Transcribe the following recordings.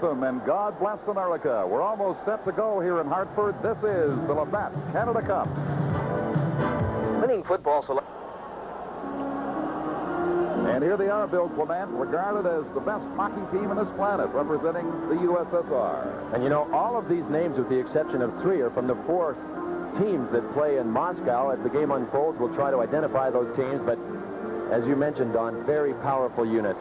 And God bless America. We're almost set to go here in Hartford. This is the Labatt Canada Cup. Winning football selection. And here they are, Bill Clement, regarded as the best hockey team on this planet, representing the USSR. And you know, all of these names, with the exception of 3, are from the 4 teams that play in Moscow. As the game unfolds, we'll try to identify those teams, but as you mentioned, Don, very powerful unit.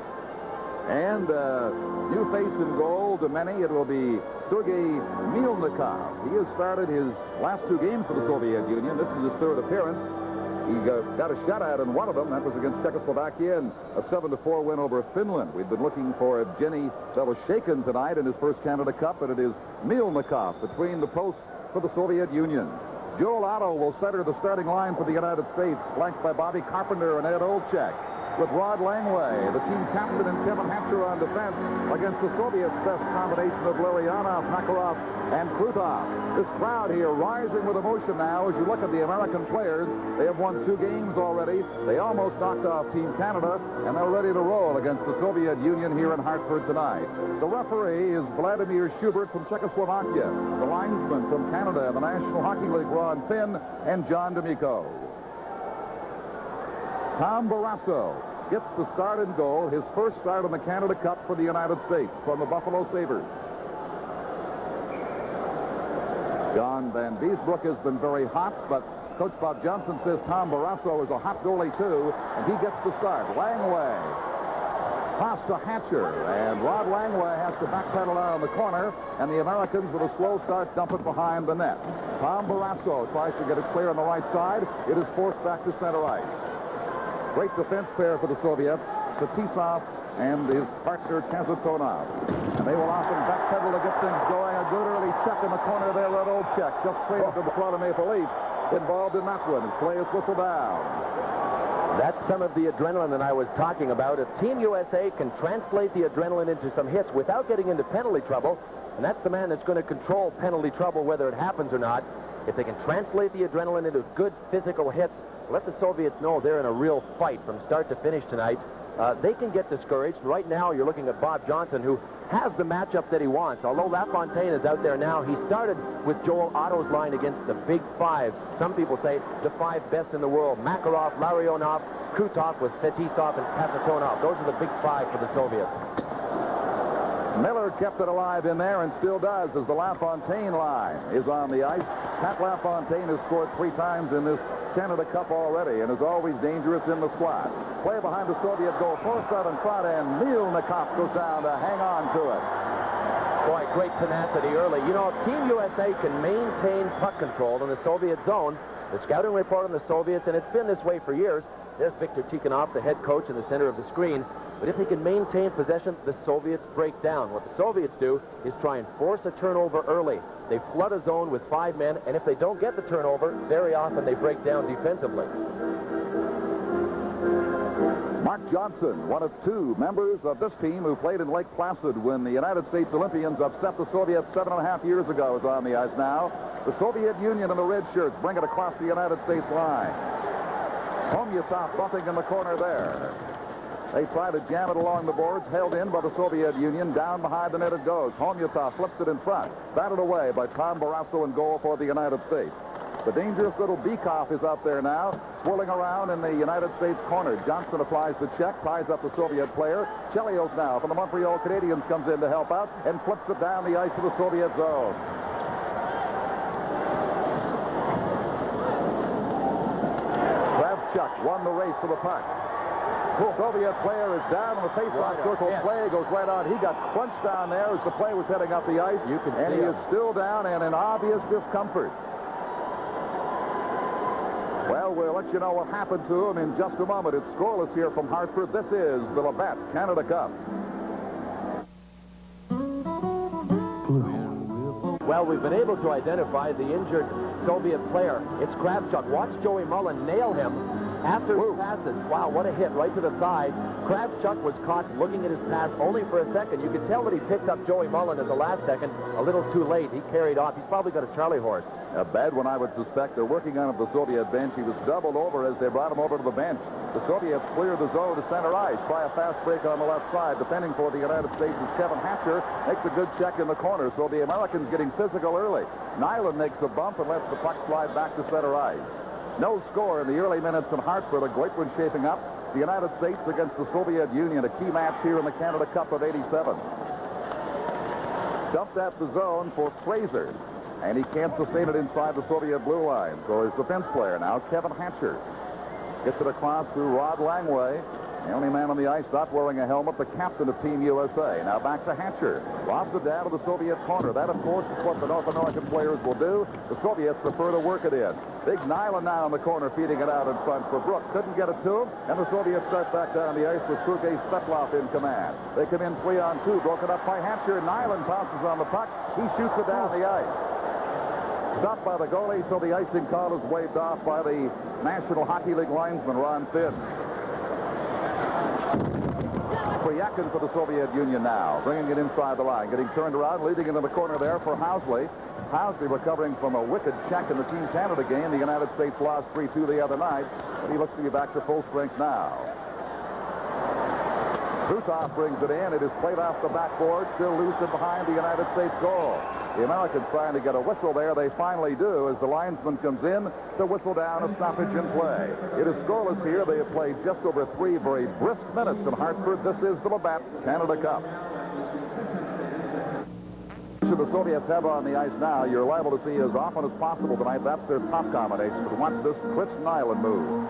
And new face in goal to many, it will be Sergei Milnikov. He has started his last 2 games for the Soviet Union. This is his 3rd appearance. He got a shutout in one of them. That was against Czechoslovakia in a 7-4 win over Finland. We've been looking for Evgeny Beloshakin tonight in his first Canada Cup, and it is Milnikov between the posts for the Soviet Union. Joel Otto will center the starting line for the United States, flanked by Bobby Carpenter and Ed Olczyk, with Rod Langway, the team captain, and Kevin Hatcher on defense against the Soviets' best combination of Larionov, Makarov, and Krutov. This crowd here rising with emotion now as you look at the American players. They have won 2 games already. They almost knocked off Team Canada, and they're ready to roll against the Soviet Union here in Hartford tonight. The referee is Vladimir Schubert from Czechoslovakia. The linesman from Canada, the National Hockey League, Ron Finn, and John D'Amico. Tom Barrasso gets the start in goal, his first start in the Canada Cup for the United States from the Buffalo Sabres. John Van Beesbrook has been very hot, but Coach Bob Johnson says Tom Barrasso is a hot goalie too, and he gets the start. Langway pass to Hatcher, and Rod Langway has to backpedal out on the corner, and the Americans with a slow start dump it behind the net. Tom Barrasso tries to get it clear on the right side. It is forced back to center ice. Great defense pair for the Soviets, Fetisov and his partner Kazatonov. And they will often backpedal to get things going. A good early check in the corner there, that old check, just straight up to the front of Maple Leafs. Involved in that one. His play is whistled down. That's some of the adrenaline that I was talking about. If Team USA can translate the adrenaline into some hits without getting into penalty trouble, and that's the man that's going to control penalty trouble whether it happens or not, if they can translate the adrenaline into good physical hits, let the Soviets know they're in a real fight from start to finish tonight. They can get discouraged. Right now, you're looking at Bob Johnson, who has the matchup that he wants. Although LaFontaine is out there now, he started with Joel Otto's line against the Big 5. Some people say the 5 best in the world. Makarov, Larionov, Krutov with Fetisov and Kazatonov. Those are the Big 5 for the Soviets. Miller kept it alive in there and still does as the LaFontaine line is on the ice. Pat LaFontaine has scored 3 times in this Canada Cup already and is always dangerous in the slot. Play behind the Soviet goal, forced out in front, and Milnikov goes down to hang on to it. Boy, great tenacity early. You know, if Team USA can maintain puck control in the Soviet zone, the scouting report on the Soviets, and it's been this way for years, there's Viktor Tikhonov, the head coach, in the center of the screen. But if they can maintain possession, the Soviets break down. What the Soviets do is try and force a turnover early. They flood a zone with 5 men, and if they don't get the turnover, very often they break down defensively. Mark Johnson, one of 2 members of this team who played in Lake Placid when the United States Olympians upset the Soviets 7.5 years ago, is on the ice now. The Soviet Union and the red shirts bring it across the United States line. Tomyasov bumping in the corner there. They try to jam it along the boards, held in by the Soviet Union. Down behind the net it goes. Tomyasov flips it in front. Batted away by Tom Barrasso in goal for the United States. The dangerous little Bykov is out there now, swirling around in the United States corner. Johnson applies the check, ties up the Soviet player. Chelios now from the Montreal Canadiens comes in to help out and flips it down the ice to the Soviet zone. Kravchuk won the race for the puck. The Soviet player is down in the face-off circle. Play goes right on. He got crunched down there as the play was heading up the ice. And he is still down and in obvious discomfort. Well, we'll let you know what happened to him in just a moment. It's scoreless here from Hartford. This is the Labatt Canada Cup. Well, we've been able to identify the injured Soviet player. It's Kravchuk. Watch Joey Mullen nail him After his passes, wow, what a hit right to the thigh. Kravchuk was caught looking at his pass only for a second. You could tell that he picked up Joey Mullen at the last second. A little too late. He carried off. He's probably got a Charlie horse. A bad one, I would suspect. They're working on at the Soviet bench. He was doubled over as they brought him over to the bench. The Soviets clear the zone to center ice. Try a fast break on the left side. Defending for the United States is Kevin Hatcher. Makes a good check in the corner. So the Americans getting physical early. Nyland makes a bump and lets the puck slide back to center ice. No score in the early minutes in Hartford. A great one shaping up. The United States against the Soviet Union. A key match here in the Canada Cup of '87. Dumped at the zone for Fraser. And he can't sustain it inside the Soviet blue line. So his defense player now, Kevin Hatcher, gets it across through Rod Langway. The only man on the ice not wearing a helmet, the captain of Team USA. Now back to Hatcher. Lobs it down to the Soviet corner. That, of course, is what the North American players will do. The Soviets prefer to work it in. Big Nyland now in the corner, feeding it out in front for Brook. Couldn't get it to him, and the Soviets start back down the ice with Sergei Svetlov in command. They come in 3-on-2, broken up by Hatcher. Nyland pounces on the puck. He shoots it down the ice. Stopped by the goalie, so the icing call is waved off by the National Hockey League linesman, Ron Finn. Priyakin for the Soviet Union now, bringing it inside the line, getting turned around, leading into the corner there for Housley. Housley recovering from a wicked check in the Team Canada game. The United States lost 3-2 the other night, but he looks to be back to full strength now. Krutov brings it in. It is played off the backboard, still loose and behind the United States goal. The Americans trying to get a whistle there. They finally do as the linesman comes in to whistle down a stoppage in play. It is scoreless here. They have played just over 3 very brisk minutes in Hartford. This is the Labatt Canada Cup. The Soviets have on the ice now, you're liable to see as often as possible tonight. That's their top combination. But watch this Chris Nyland move.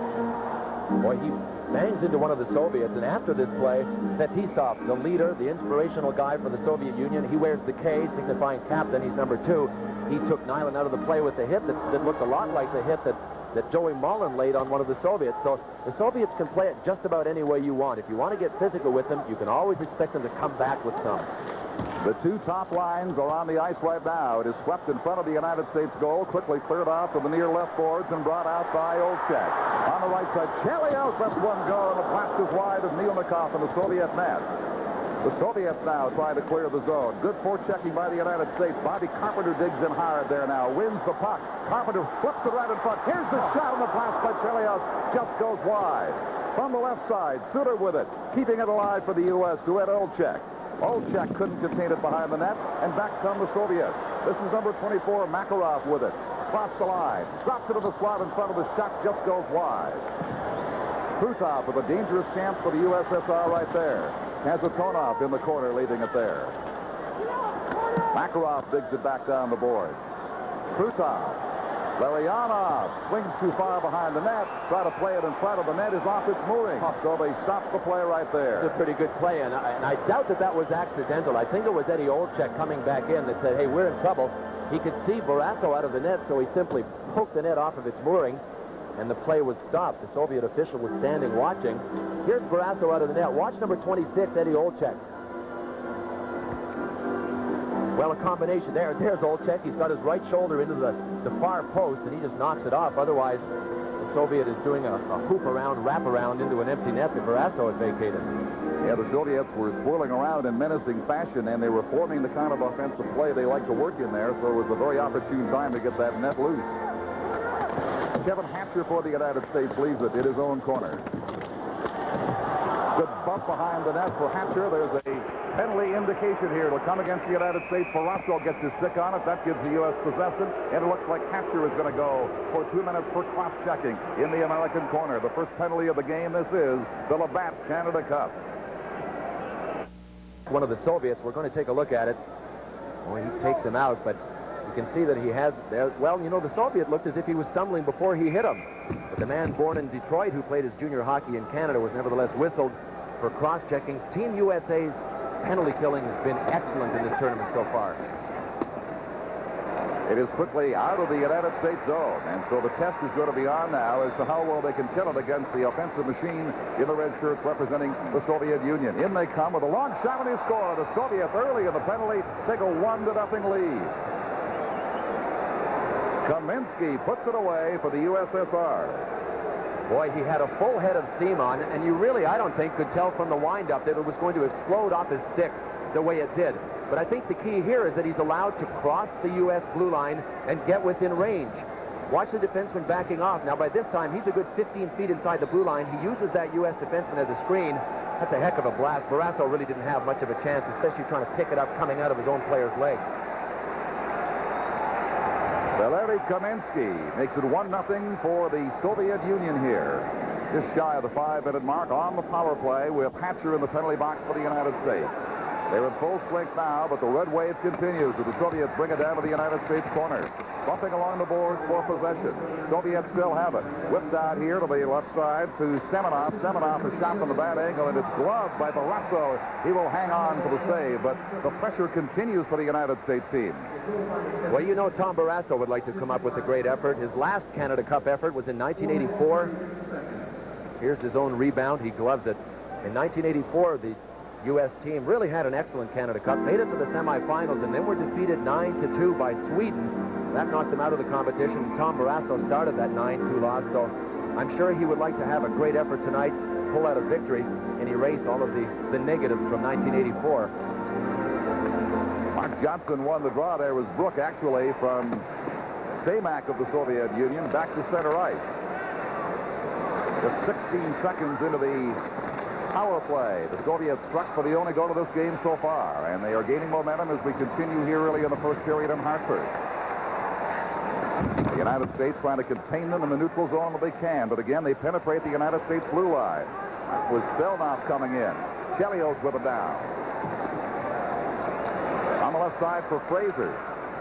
Boy, he bangs into one of the Soviets, and after this play, Fetisov, the leader, the inspirational guy for the Soviet Union, he wears the K, signifying captain. He's number 2. He took Nyland out of the play with the hit that looked a lot like the hit that Joey Mullen laid on one of the Soviets. So the Soviets can play it just about any way you want. If you want to get physical with them, you can always expect them to come back with some. The 2 top lines are on the ice right now. It is swept in front of the United States goal, quickly cleared off to the near left boards and brought out by Olchek. On the right side, Chelios lets one go, and the blast is wide of Milnikov in the Soviet net. The Soviets now trying to clear the zone. Good forechecking by the United States. Bobby Carpenter digs in hard there now, wins the puck. Carpenter flips it right in front. Here's the shot, and the blast by Chelios just goes wide. From the left side, Suter with it, keeping it alive for the U.S. to Ed Olchek. Olchek couldn't contain it behind the net, and back come the Soviets. This is number 24, Makarov with it. Across the line, drops it to the slot in front of the shot, just goes wide. Krutov with a dangerous chance for the USSR right there. Has a Tonoff in the corner, leaving it there. Makarov digs it back down the board. Krutov. Larionov swings too far behind the net. Try to play it in front of the net is off its mooring. So they stop the play right there. It's a pretty good play, and I doubt that was accidental. I think it was Eddie Olchek coming back in that said, hey, we're in trouble. He could see Barrasso out of the net, so he simply poked the net off of its moorings, and the play was stopped. The Soviet official was standing watching. Here's Barrasso out of the net. Watch number 26, Eddie Olchek. Well, a combination there. There's Olchek. He's got his right shoulder into the far post, and he just knocks it off. Otherwise, the Soviet is doing a hoop around, wrap around into an empty net that Barrasso had vacated. Yeah, the Soviets were swirling around in menacing fashion, and they were forming the kind of offensive play they like to work in there, so it was a very opportune time to get that net loose. Kevin Hatcher for the United States leaves it in his own corner. Good bump behind the net for Hatcher. There's a penalty indication here. It'll come against the United States. Barrasso gets his stick on it. That gives the U.S. possession. And it looks like Hatcher is going to go for 2 minutes for cross-checking in the American corner. The first penalty of the game. This is the Labatt Canada Cup. One of the Soviets, we're going to take a look at it. Boy, he takes him out, but you can see that he has there. Well, you know, the Soviet looked as if he was stumbling before he hit him. But the man born in Detroit who played his junior hockey in Canada was nevertheless whistled for cross-checking. Team USA's penalty killing has been excellent in this tournament so far. It is quickly out of the United States zone, and so the test is going to be on now as to how well they can kill it against the offensive machine in the red shirts representing the Soviet Union. In they come with a long shot and they score. The Soviets early in the penalty take a 1-0 lead. Kaminsky puts it away for the USSR. Boy, he had a full head of steam on, and you really, I don't think, could tell from the windup that it was going to explode off his stick the way it did. But I think the key here is that he's allowed to cross the U.S. blue line and get within range. Watch the defenseman backing off. Now, by this time, he's a good 15 feet inside the blue line. He uses that U.S. defenseman as a screen. That's a heck of a blast. Barrasso really didn't have much of a chance, especially trying to pick it up coming out of his own player's legs. Valeri Kaminsky makes it 1-0 for the Soviet Union here. Just shy of the 5-minute mark on the power play with Hatcher in the penalty box for the United States. They're in full strength now, but the red wave continues as the Soviets bring it down to the United States corner. Bumping along the boards for possession. Soviets still have it. Whipped out here to the left side to Semenov. Semenov is shot from the bad angle, and it's gloved by Barrasso. He will hang on for the save, but the pressure continues for the United States team. Well, you know Tom Barrasso would like to come up with a great effort. His last Canada Cup effort was in 1984. Here's his own rebound. He gloves it. In 1984, the U.S. team really had an excellent Canada Cup, made it to the semifinals, and then were defeated 9-2 by Sweden. That knocked them out of the competition. Tom Barrasso started that 9-2 loss, so I'm sure he would like to have a great effort tonight, pull out a victory, and erase all of the negatives from 1984. Mark Johnson won the draw. There was Brook, actually, from Samak of the Soviet Union back to center ice. Just 16 seconds into the power play. The Soviets struck for the only goal of this game so far, and they are gaining momentum as we continue here early in the first period in Hartford. The United States trying to contain them in the neutral zone if they can, but again, they penetrate the United States blue line. That was Stelnoff coming in. Chelios with it down. On the left side for Fraser.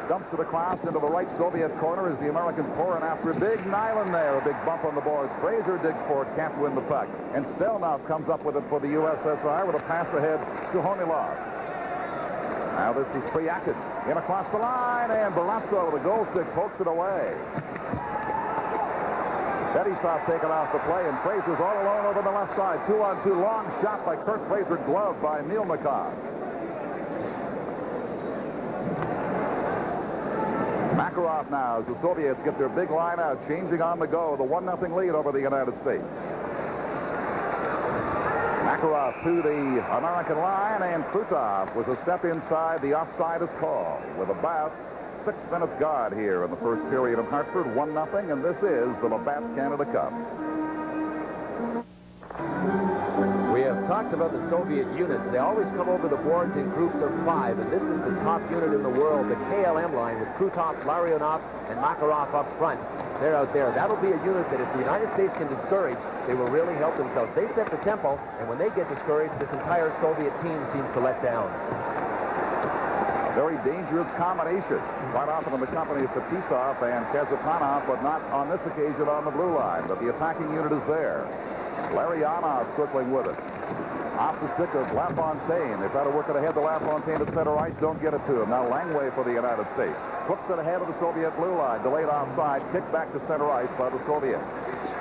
Dumps it across into the right Soviet corner as the Americans pour in after Big Nyland there. A big bump on the boards. Fraser digs for it, can't win the puck. And Stelnoff comes up with it for the USSR with a pass ahead to Homilov. Now this is Priakin. In across the line, and Barrasso with a goal stick pokes it away. Fetisov taken off the play, and Fraser's all alone over the left side. 2-on-2 long shot by Kurt Fraser, gloved by Mielnikov. Makarov now as the Soviets get their big line out, changing on the go. The 1-0 lead over the United States. Makarov to the American line, and Krutov was a step inside. The offside is called with about 6 minutes gone here in the first period of Hartford. 1-0, and this is the Labatt Canada Cup. We have talked about the Soviet units. They always come over the boards in groups of 5, and this is the top unit in the world, the KLM line with Krutov, Larionov, and Makarov up front. They're out there. That'll be a unit that if the United States can discourage, they will really help themselves. They set the tempo, and when they get discouraged, this entire Soviet team seems to let down. Very dangerous combination. Quite often in the company of Fetisov and Kazatanov, but not on this occasion on the blue line. But the attacking unit is there. Larionov circling with it. Off the stick of LaFontaine. They try to work it ahead to LaFontaine at center ice. Don't get it to him. Now Langway for the United States. Hooks it ahead of the Soviet blue line. Delayed offside. Kicked back to center ice by the Soviets.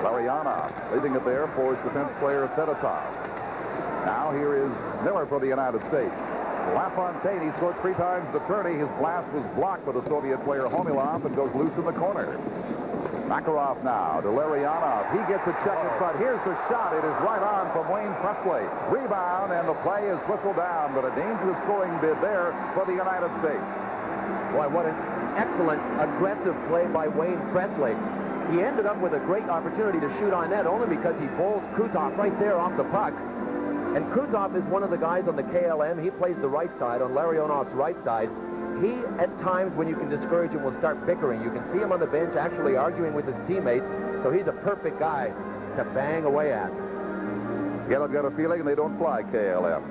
Larionov leaving it there for his defense player Fetisov. Now here is Miller for the United States. LaFontaine, he scored 3 times the tourney. His blast was blocked by the Soviet player Homilov and goes loose in the corner. Makarov now to Larionov. He gets a check in front. Here's the shot. It is right on from Wayne Presley. Rebound, and the play is whistled down, but a dangerous scoring bid there for the United States. Boy, what an excellent, aggressive play by Wayne Presley. He ended up with a great opportunity to shoot on net only because he bowls Krutov right there off the puck. And Krutov is one of the guys on the KLM. He plays the right side on Larionov's right side. He, at times, when you can discourage him, will start bickering. You can see him on the bench actually arguing with his teammates, so he's a perfect guy to bang away at. You don't get a feeling they don't fly KLM.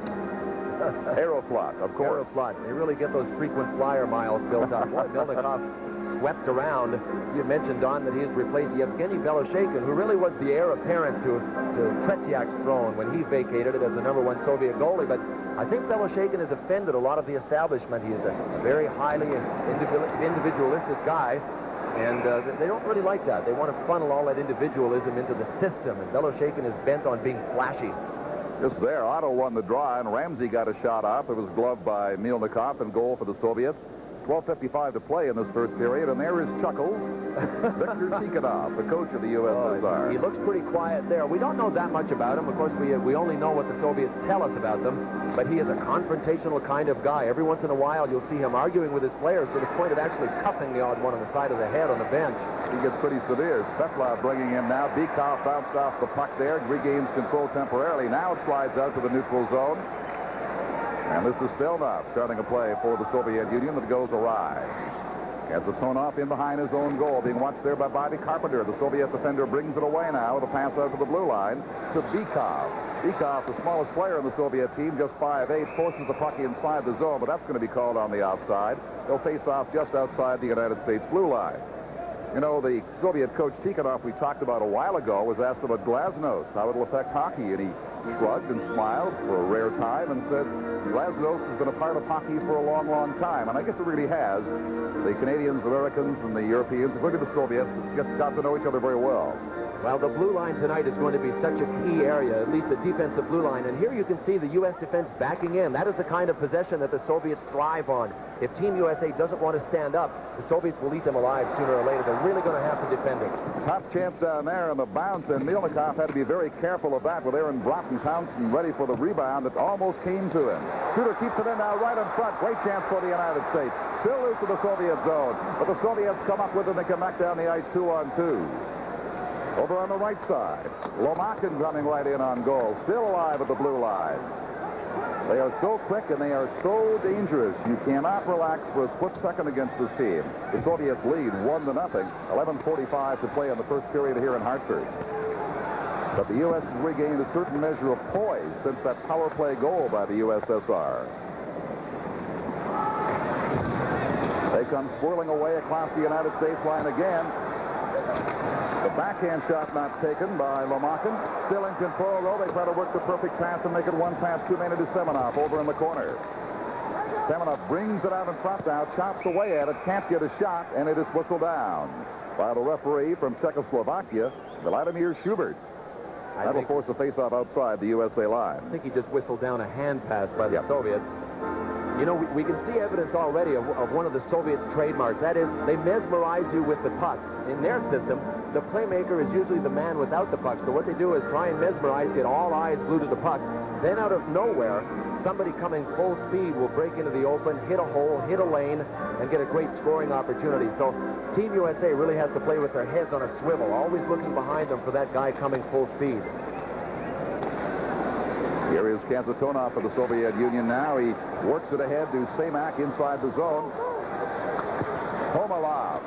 Aeroflot, of course. Aeroflot. They really get those frequent flyer miles built up. Boy, Mielnikov swept around. You mentioned, Don, that he has replaced Yevgeny Beloshakin, who really was the heir apparent to Tretyak's throne when he vacated it as the #1 Soviet goalie. But I think Beloshakin has offended a lot of the establishment. He is a very highly individualistic guy, and they don't really like that. They want to funnel all that individualism into the system, and Beloshakin is bent on being flashy. Just there, Otto won the draw, and Ramsey got a shot off. It was gloved by Mielnikov, and goal for the Soviets. 12:55 to play in this first period, and there is Chuckles, Viktor Tikhonov, the coach of the USSR. He looks pretty quiet there. We don't know that much about him. Of course, we only know what the Soviets tell us about them, but he is a confrontational kind of guy. Every once in a while, you'll see him arguing with his players to the point of actually cuffing the odd one on the side of the head on the bench. He gets pretty severe. Svetlov bringing in now. Bikov bounced off the puck there, regains control temporarily. Now it slides out to the neutral zone. And this is Stelnov starting a play for the Soviet Union that goes awry. As the Tonov in behind his own goal, being watched there by Bobby Carpenter. The Soviet defender brings it away now with a pass out to the blue line to Bikov. Bikov, the smallest player in the Soviet team, just 5'8", forces the puck inside the zone, but that's going to be called on the offside. They'll face off just outside the United States blue line. You know, the Soviet coach Tikhonov we talked about a while ago was asked about glasnost, how it'll affect hockey, and he shrugged and smiled for a rare time and said, glasnost has been a part of hockey for a long, long time, and I guess it really has. The Canadians, Americans, and the Europeans, including the Soviets, just got to know each other very well. Well, the blue line tonight is going to be such a key area, at least the defensive blue line. And here you can see the U.S. defense backing in. That is the kind of possession that the Soviets thrive on. If Team USA doesn't want to stand up, the Soviets will eat them alive sooner or later. They're really going to have to defend it. Top chance down there on the bounce, and Milnikov had to be very careful of that with Aaron Broughton Townsend ready for the rebound that almost came to him. Shooter keeps it in now right in front. Great chance for the United States. Still loose to the Soviet zone, but the Soviets come up with it and they can knock down the ice 2-on-2. Over on the right side, Lomakin running right in on goal, still alive at the blue line. They are so quick and they are so dangerous. You cannot relax for a split second against this team. The Soviets lead 1-0. 11:45 to play in the first period here in Hartford. But the U.S. has regained a certain measure of poise since that power play goal by the USSR. They come swirling away across the United States line again. The backhand shot not taken by Lomakin. Still in control, though. They try to work the perfect pass and make it one pass too many to Semenov over in the corner. Semenov brings it out in front now, chops away at it, can't get a shot, and it is whistled down by the referee from Czechoslovakia, Vladimir Schubert. That'll force a face-off outside the USA line. I think he just whistled down a hand pass by the Soviets. You know, we can see evidence already of one of the Soviets' trademarks. That is, they mesmerize you with the puck. In their system, the playmaker is usually the man without the puck. So what they do is try and mesmerize, get all eyes glued to the puck. Then out of nowhere, somebody coming full speed will break into the open, hit a hole, hit a lane, and get a great scoring opportunity. So Team USA really has to play with their heads on a swivel, always looking behind them for that guy coming full speed. Here is Kazatonov for the Soviet Union now. He works it ahead to Semak inside the zone. Komarov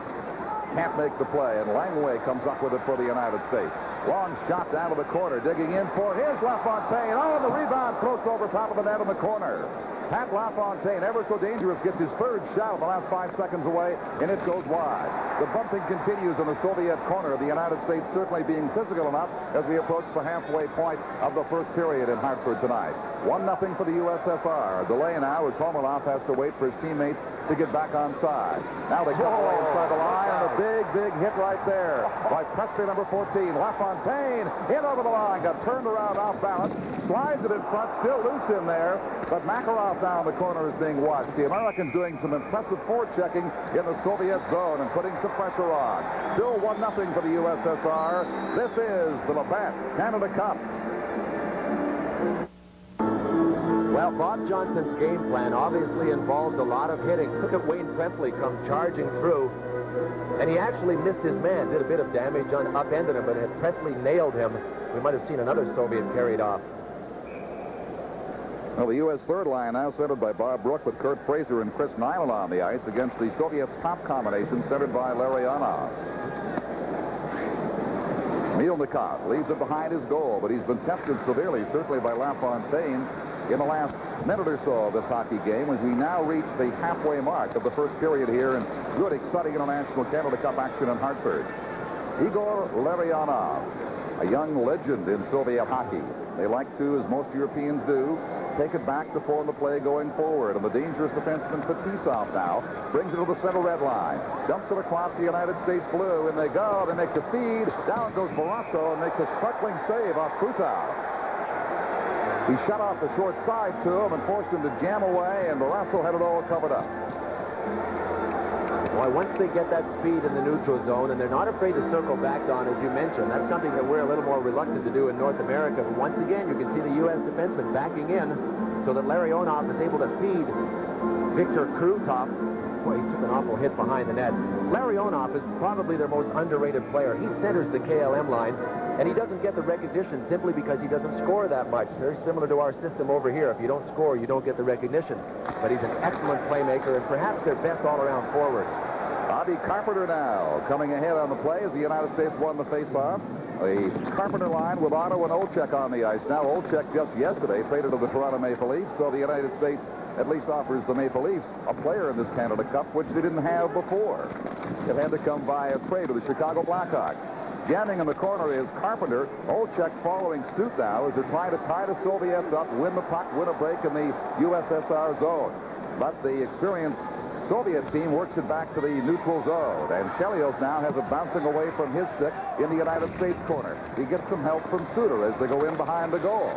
can't make the play, and Langway comes up with it for the United States. Long shot down to the corner, digging in for his LaFontaine. Oh, the rebound floats over top of the net in the corner. Pat LaFontaine, ever so dangerous, gets his third shot in the last 5 seconds away, and it goes wide. The bumping continues in the Soviet corner. The United States certainly being physical enough as we approach the halfway point of the first period in Hartford tonight. 1-0 for the USSR. A delay now as Komarov has to wait for his teammates to get back on side. Now they come away inside the line, and a big hit right there by Presley, number 14. LaFontaine in over the line, got turned around off balance, slides it in front, still loose in there, but Makarov down the corner is being watched. The Americans doing some impressive forechecking in the Soviet zone and putting some pressure on. Still 1-0 for the USSR. This is the Labatt Canada Cup. Well, Bob Johnson's game plan obviously involved a lot of hitting. Look at Wayne Presley come charging through, and he actually missed his man, did a bit of damage on upended him, but had Presley nailed him, we might have seen another Soviet carried off. Well, the U.S. third line now centered by Bob Brook with Kurt Fraser and Chris Nyland on the ice against the Soviets' top combination centered by Larionov. Milnikov leaves it behind his goal, but he's been tested severely, certainly by LaFontaine, in the last minute or so of this hockey game as we now reach the halfway mark of the first period here in good, exciting international Canada Cup action in Hartford. Igor Larionov, a young legend in Soviet hockey. They like to, as most Europeans do, take it back to form the play going forward. And the dangerous defenseman Fetisov now brings it to the center red line. Dumps it across the United States blue, and they go. They make the feed. Down goes Barrasso and makes a sparkling save off Krutov. He shut off the short side to him and forced him to jam away, and Barrasso had it all covered up. Boy, once they get that speed in the neutral zone, and they're not afraid to circle back, Don, as you mentioned, that's something that we're a little more reluctant to do in North America. But once again, you can see the U.S. defenseman backing in so that Larry Onoff is able to feed Victor Krutov. Boy, he took an awful hit behind the net. Larry Onoff is probably their most underrated player. He centers the KLM line, and he doesn't get the recognition simply because he doesn't score that much. Very similar to our system over here. If you don't score, you don't get the recognition. But he's an excellent playmaker and perhaps their best all-around forward. Bobby Carpenter now coming ahead on the play as the United States won the faceoff. A Carpenter line with Otto and Olczyk on the ice. Now Olczyk just yesterday traded to the Toronto Maple Leafs, so the United States at least offers the Maple Leafs a player in this Canada Cup, which they didn't have before. It had to come via trade to the Chicago Blackhawks. Jamming in the corner is Carpenter. Olczyk following suit now as they're trying to tie the Soviets up, win the puck, win a break in the USSR zone. But the experienced Soviet team works it back to the neutral zone, and Chelios now has it bouncing away from his stick in the United States corner. He gets some help from Suter as they go in behind the goal.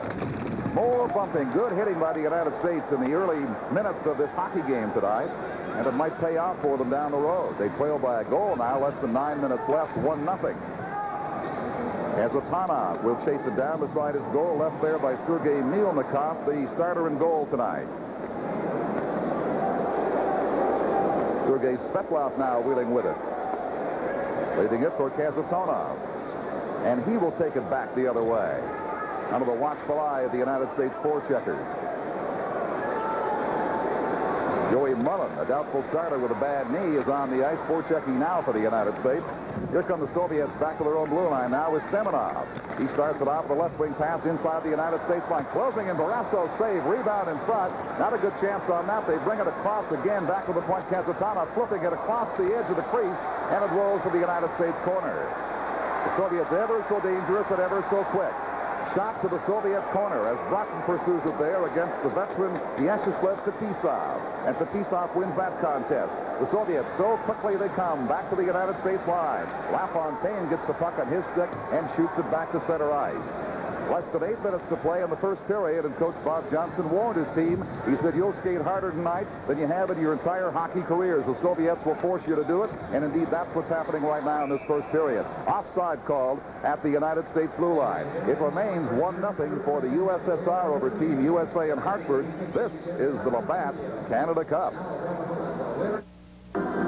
More bumping, good hitting by the United States in the early minutes of this hockey game tonight, and it might pay off for them down the road. They trail by a goal now, less than 9 minutes left, 1-0. Kazatanov will chase it down beside his goal, left there by Sergei Milnikov, the starter in goal tonight. Sergei Svetlov now wheeling with it. Leaving it for Kazatonov. And he will take it back the other way. Under the watchful eye of the United States forecheckers. Joey Mullen, a doubtful starter with a bad knee, is on the ice forechecking now for the United States. Here come the Soviets back to their own blue line now with Semenov. He starts it off with a left wing pass inside the United States line. Closing in Barrasso, save, rebound in front. Not a good chance on that. They bring it across again, back to the point. Kazatanov flipping it across the edge of the crease, and it rolls to the United States corner. The Soviets ever so dangerous and ever so quick. Shot to the Soviet corner as Bratton pursues it there against the veteran Vyacheslav Fetisov. And Fetisov wins that contest. The Soviets, so quickly they come back to the United States line. LaFontaine gets the puck on his stick and shoots it back to center ice. Less than 8 minutes to play in the first period, and Coach Bob Johnson warned his team. He said, you'll skate harder tonight than you have in your entire hockey careers. The Soviets will force you to do it, and indeed that's what's happening right now in this first period. Offside called at the United States blue line. It remains 1-0 for the USSR over Team USA in Hartford. This is the Labatt Canada Cup.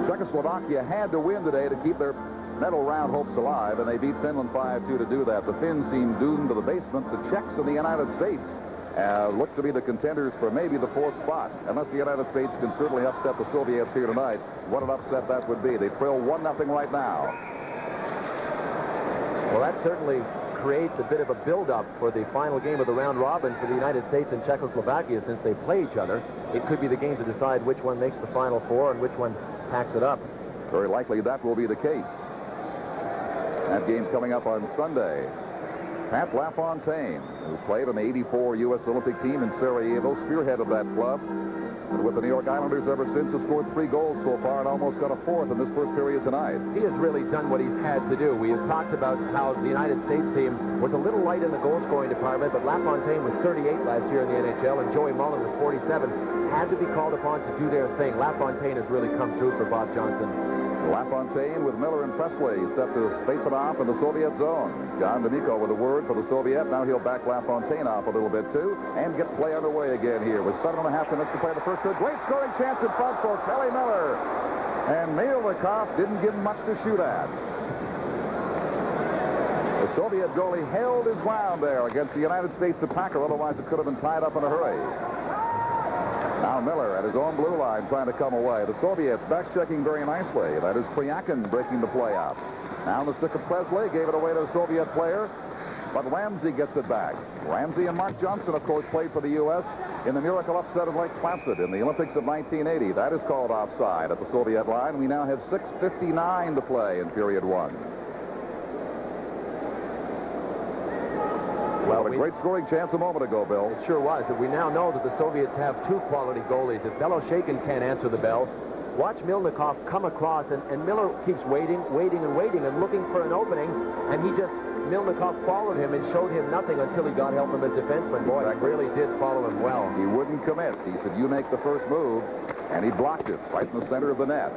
Czechoslovakia had to win today to keep their medal round hopes alive, and they beat Finland 5-2 to do that. The Finns seem doomed to the basement. The Czechs and the United States look to be the contenders for maybe the 4th spot, unless the United States can certainly upset the Soviets here tonight. What an upset that would be. They trail 1-0 right now. Well, that certainly creates a bit of a build-up for the final game of the round robin for the United States and Czechoslovakia. Since they play each other, it could be the game to decide which one makes the Final Four and which one packs it up. Very likely that will be the case. That game coming up on Sunday. Pat LaFontaine, who played on the '84 U.S. Olympic team in Sarajevo, spearheaded that club. And with the New York Islanders ever since, has scored 3 goals so far and almost got a 4th in this first period tonight. He has really done what he's had to do. We have talked about how the United States team was a little light in the goal-scoring department, but LaFontaine was 38 last year in the NHL, and Joey Mullen was 47. Had to be called upon to do their thing. LaFontaine has really come through for Bob Johnson. LaFontaine with Miller and Presley set to space it off in the Soviet zone. John D'Amico with a word for the Soviet. Now he'll back LaFontaine off a little bit, too, and get play underway again here with 7.5 minutes to play the first period. Great scoring chance in front for Kelly Miller. And Milnikov didn't give him much to shoot at. The Soviet goalie held his ground there against the United States attacker. Otherwise, it could have been tied up in a hurry. Now Miller at his own blue line trying to come away. The Soviets back checking very nicely. That is Priakin breaking the play out. Now the stick of Presley gave it away to a Soviet player, but Ramsey gets it back. Ramsey and Mark Johnson, of course, played for the U.S. in the miracle upset of Lake Placid in the Olympics of 1980. That is called offside at the Soviet line. We now have 6:59 to play in period 1. Well, a great scoring chance a moment ago, Bill. It sure was. We now know that the Soviets have 2 quality goalies. If Beloshakin can't answer the bell, watch Milnikov come across, and Miller keeps waiting and looking for an opening, and Milnikov followed him and showed him nothing until he got help from his defenseman. Boy, exactly. He really did follow him well. He wouldn't commit. He said, you make the first move. And he blocked it right in the center of the net.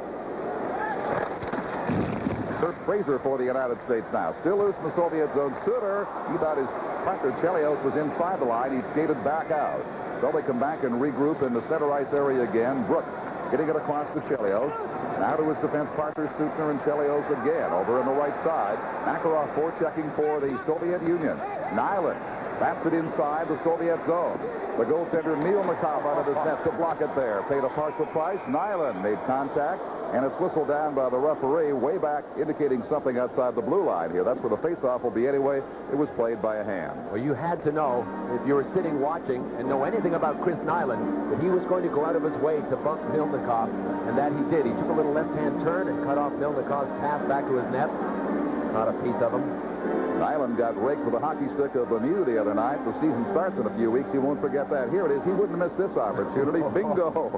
Kurt Fraser for the United States now. Still loose in the Soviet zone. Suter, he thought his partner Chelios was inside the line. He skated back out. So they come back and regroup in the center ice area again. Brook getting it across to Chelios. Now to his defense partners, Suter and Chelios again. Over on the right side. Makarov forechecking for the Soviet Union. Nyland bats it inside the Soviet zone. The goaltender Mielnikov out of his net to block it there. Paid a partial price. Nyland made contact, and it's whistled down by the referee way back, indicating something outside the blue line here. That's where the faceoff will be anyway. It was played by a hand. Well, you had to know, if you were sitting watching and know anything about Chris Nyland, that he was going to go out of his way to bump Mielnikov, and that he did. He took a little left-hand turn and cut off Milnikov's pass back to his net. Not a piece of him. Nyland got raked with a hockey stick of Lemieux the other night. The season starts in a few weeks. He won't forget that. Here it is. He wouldn't have missed this opportunity. Bingo.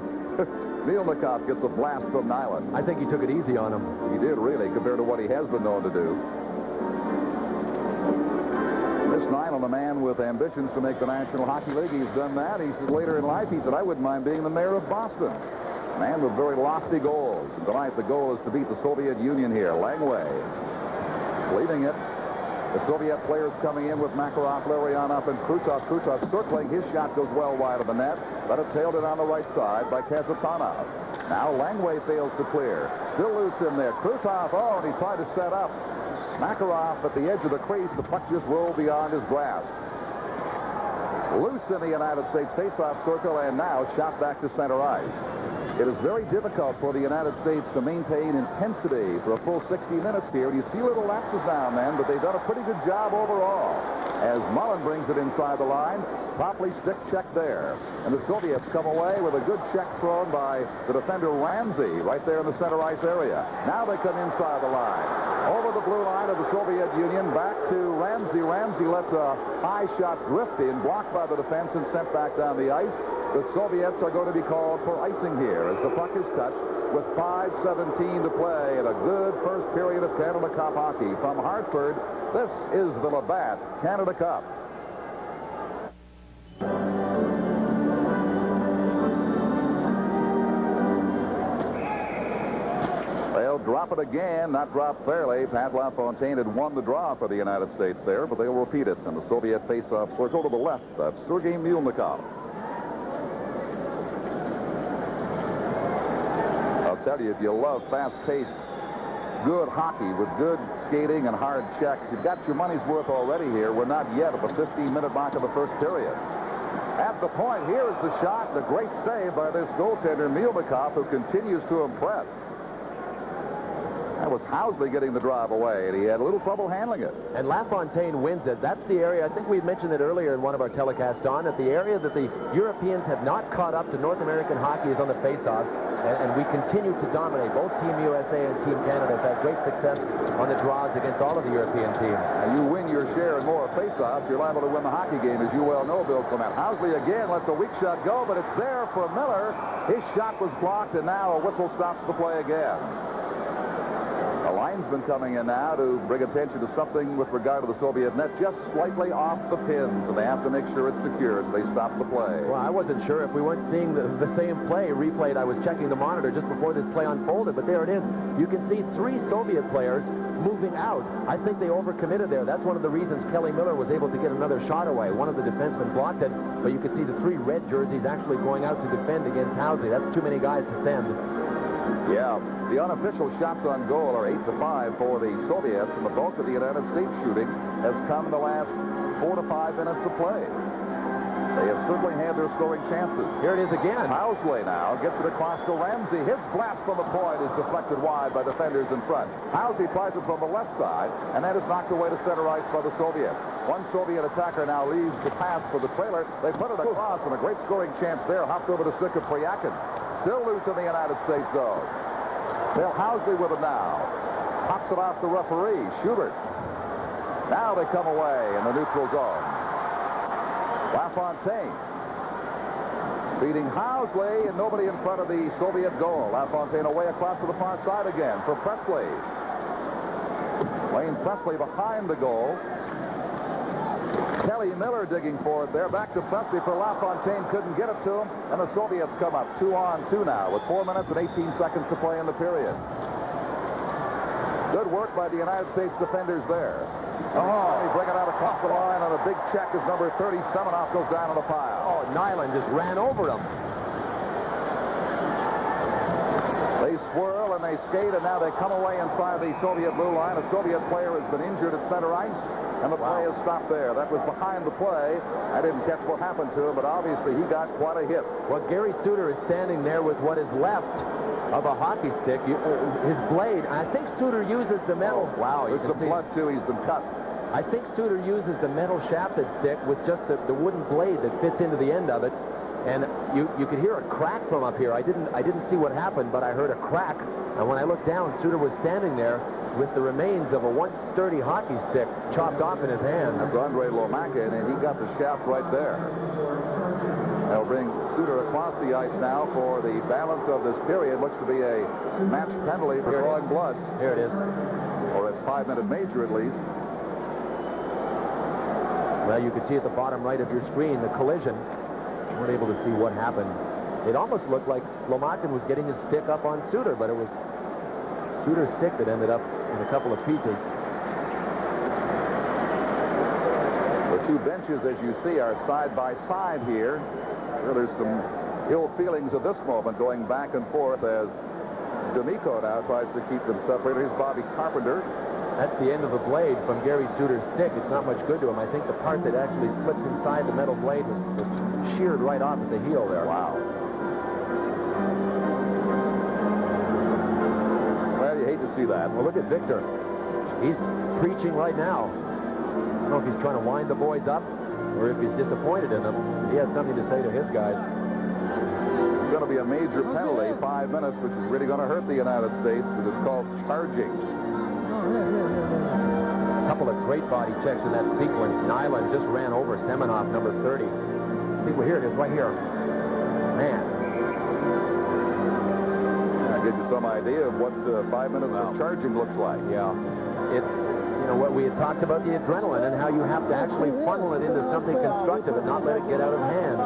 Mielnikov gets a blast from Nyland. I think he took it easy on him. He did, really, compared to what he has been known to do. This Nyland, a man with ambitions to make the National Hockey League, he's done that. He said later in life, he said, I wouldn't mind being the mayor of Boston. A man with very lofty goals. And tonight, the goal is to beat the Soviet Union here. Langway leading it. The Soviet players coming in with Makarov, Larionov, and Krutov. Krutov circling. His shot goes well wide of the net, but it's tailed in on the right side by Kazatanov. Now Langway fails to clear. Still loose in there. Krutov, oh, and he tried to set up. Makarov at the edge of the crease. The puck just rolled beyond his grasp. Loose in the United States faceoff circle, and now shot back to center ice. It is very difficult for the United States to maintain intensity for a full 60 minutes here. You see little lapses now and then, but they've done a pretty good job overall. As Mullen brings it inside the line, properly stick check there. And the Soviets come away with a good check thrown by the defender Ramsey right there in the center ice area. Now they come inside the line. Over the blue line of the Soviet Union, back to Ramsey. Ramsey lets a high shot drift in, blocked by the defense and sent back down the ice. The Soviets are going to be called for icing here as the puck is touched with 5:17 to play in a good first period of Canada Cup hockey. From Hartford, this is the Labatt Canada Cup. They'll drop it again, not drop fairly. Pat LaFontaine had won the draw for the United States there, but they'll repeat it in the Soviet face-off circle to the left of Sergei Mielnikov. I'll tell you, if you love fast-paced, good hockey with good skating and hard checks, you've got your money's worth already here. We're not yet at the 15-minute mark of the first period. At the point, here is the shot, the great save by this goaltender, Mielnikov, who continues to impress. That was Housley getting the drive away, and he had a little trouble handling it. And LaFontaine wins it. That's the area, I think we mentioned it earlier in one of our telecasts, Don, that the area that the Europeans have not caught up to North American hockey is on the faceoffs, and we continue to dominate. Both Team USA and Team Canada have had great success on the draws against all of the European teams. Now you win your share and more faceoffs, you're liable to win the hockey game, as you well know, Bill Clement. Housley again lets a weak shot go, but it's there for Miller. His shot was blocked, and now a whistle stops the play again. A linesman coming in now to bring attention to something with regard to the Soviet net, just slightly off the pins, and they have to make sure it's secure, so they stop the play. Well, I wasn't sure if we weren't seeing the same play replayed. I was checking the monitor just before this play unfolded, but there it is. You can see three Soviet players moving out. I think they overcommitted there. That's one of the reasons Kelly Miller was able to get another shot away. One of the defensemen blocked it, but you could see the three red jerseys actually going out to defend against Housley. That's too many guys to send. Yeah, the unofficial shots on goal are 8-5 for the Soviets, and the bulk of the United States shooting has come in the last 4 to 5 minutes of play. They have certainly had their scoring chances. Here it is again. Housley now gets it across to Ramsey. His blast from the point is deflected wide by defenders in front. Housley tries it from the left side, and that is knocked away to center ice by the Soviets. One Soviet attacker now leaves the pass for the trailer. They put it across, and a great scoring chance there. Hopped over the stick of Pryakin. Still loose in the United States zone. Bill Housley with it now. Pops it off the referee, Schubert. Now they come away in the neutral zone. LaFontaine beating Housley, and nobody in front of the Soviet goal. LaFontaine away across to the far side again for Presley. Wayne Presley behind the goal. Kelly Miller digging for it there. Back to Presti for LaFontaine. Couldn't get it to him. And the Soviets come up 2-on-2 now with 4 minutes and 18 seconds to play in the period. Good work by the United States defenders there. They bring it out across the line on a big check as number 30, Semenoff, goes down in the pile. Oh, Nyland just ran over him. They swirl and they skate, and now they come away inside the Soviet blue line. A Soviet player has been injured at center ice, and the play is stopped there. That was behind the play. I didn't catch what happened to him, but obviously he got quite a hit. Well, Gary Suter is standing there with what is left of a hockey stick. His blade, I think Suter uses the metal. Oh, wow, there's some blood, too. He's been cut. I think Suter uses the metal shafted stick with just the wooden blade that fits into the end of it. And you could hear a crack from up here. I didn't see what happened, but I heard a crack. And when I looked down, Suter was standing there with the remains of a once sturdy hockey stick chopped off in his hand. That's Andre Lomakin, and he got the shaft right there. They'll bring Suter across the ice now for the balance of this period. Looks to be a match penalty for drawing blood. Here it is. Or a 5-minute major at least. Well, you can see at the bottom right of your screen the collision. You weren't able to see what happened. It almost looked like Lomakin was getting his stick up on Suter, but it was Suter's stick that ended up in a couple of pieces. The two benches, as you see, are side by side here. Well, there's some ill feelings at this moment going back and forth as D'Amico now tries to keep them separated. Here's Bobby Carpenter. That's the end of the blade from Gary Suter's stick. It's not much good to him. I think the part that actually slips inside the metal blade was sheared right off at the heel there. Wow. Well, you hate to see that. Well, look at Victor. He's preaching right now. I don't know if he's trying to wind the boys up or if he's disappointed in them. He has something to say to his guys. It's going to be a major penalty, 5 minutes, which is really going to hurt the United States. It is called charging. A couple of great body checks in that sequence. Nyland just ran over Semenoff, number 30. I think here it is, right here. Man. That gives you some idea of what 5 minutes of charging looks like. Yeah. It's, you know, what we had talked about the adrenaline and how you have to actually funnel it into something constructive and not let it get out of hand.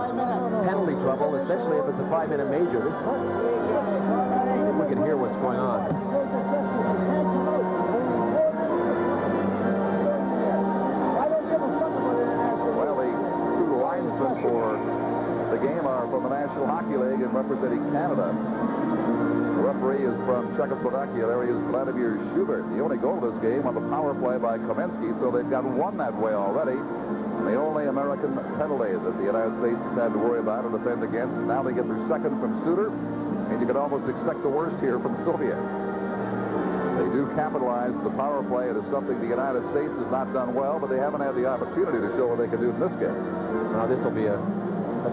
Penalty trouble, especially if it's a 5-minute major. This if we can hear what's going on. For the game are from the National Hockey League and representing Canada. The referee is from Czechoslovakia. There he is, Vladimir Schubert. The only goal of this game on the power play by Kamensky, so they've got one that way already. The only American penalty that the United States has had to worry about and defend against. Now they get their second from Suter, and you could almost expect the worst here from the Soviets. They do capitalize the power play. It is something the United States has not done well, but they haven't had the opportunity to show what they can do in this game. Now, this will be a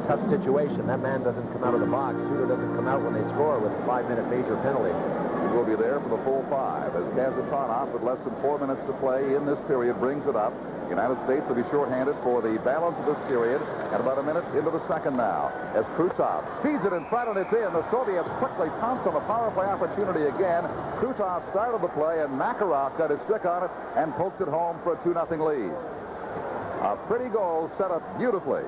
tough situation. That man doesn't come out of the box. Suter doesn't come out when they score with a 5-minute major penalty. He will be there for the full 5 as Kazatanov, with less than 4 minutes to play in this period, brings it up. The United States will be shorthanded for the balance of this period, and about a minute into the second now as Krutov feeds it in front, and it's in. The Soviets quickly pounce on the power play opportunity again. Krutov started the play, and Makarov got his stick on it and poked it home for a 2-0 lead. A pretty goal set up beautifully.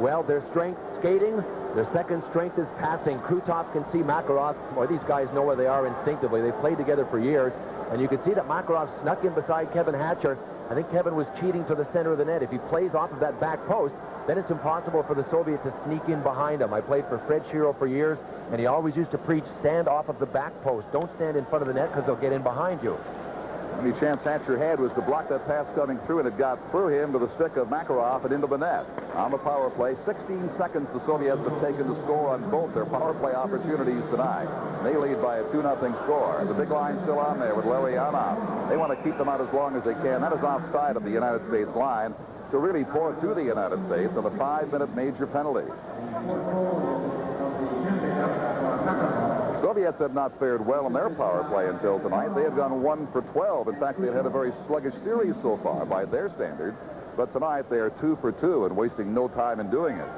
Well, their strength skating, their second strength is passing. Krutov can see Makarov. Boy, these guys know where they are instinctively. They've played together for years, and you can see that Makarov snuck in beside Kevin Hatcher. I think Kevin was cheating to the center of the net. If he plays off of that back post, then it's impossible for the Soviet to sneak in behind him. I played for Fred Shiro for years, and he always used to preach, stand off of the back post. Don't stand in front of the net because they'll get in behind you. The only chance Hatcher had was to block that pass coming through, and it got through him to the stick of Makarov and into the net. On the power play, 16 seconds the Soviets have taken to score on both their power play opportunities tonight. They lead by a 2-0 score. The big line still on there with Larionov. They want to keep them out as long as they can. That is offside of the United States line to really pour to the United States on a 5-minute major penalty. Soviets have not fared well in their power play until tonight. They have gone 1 for 12. In fact, they've had a very sluggish series so far by their standards. But tonight they are 2 for 2 and wasting no time in doing it.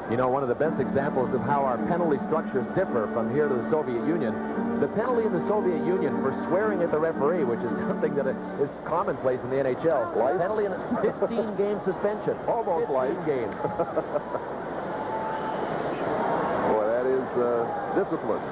You know, one of the best examples of how our penalty structures differ from here to the Soviet Union The penalty in the Soviet Union for swearing at the referee, which is something that is commonplace in the NHL. Life? Penalty in a 15-game suspension. Almost 15 life. games. Boy, that is discipline.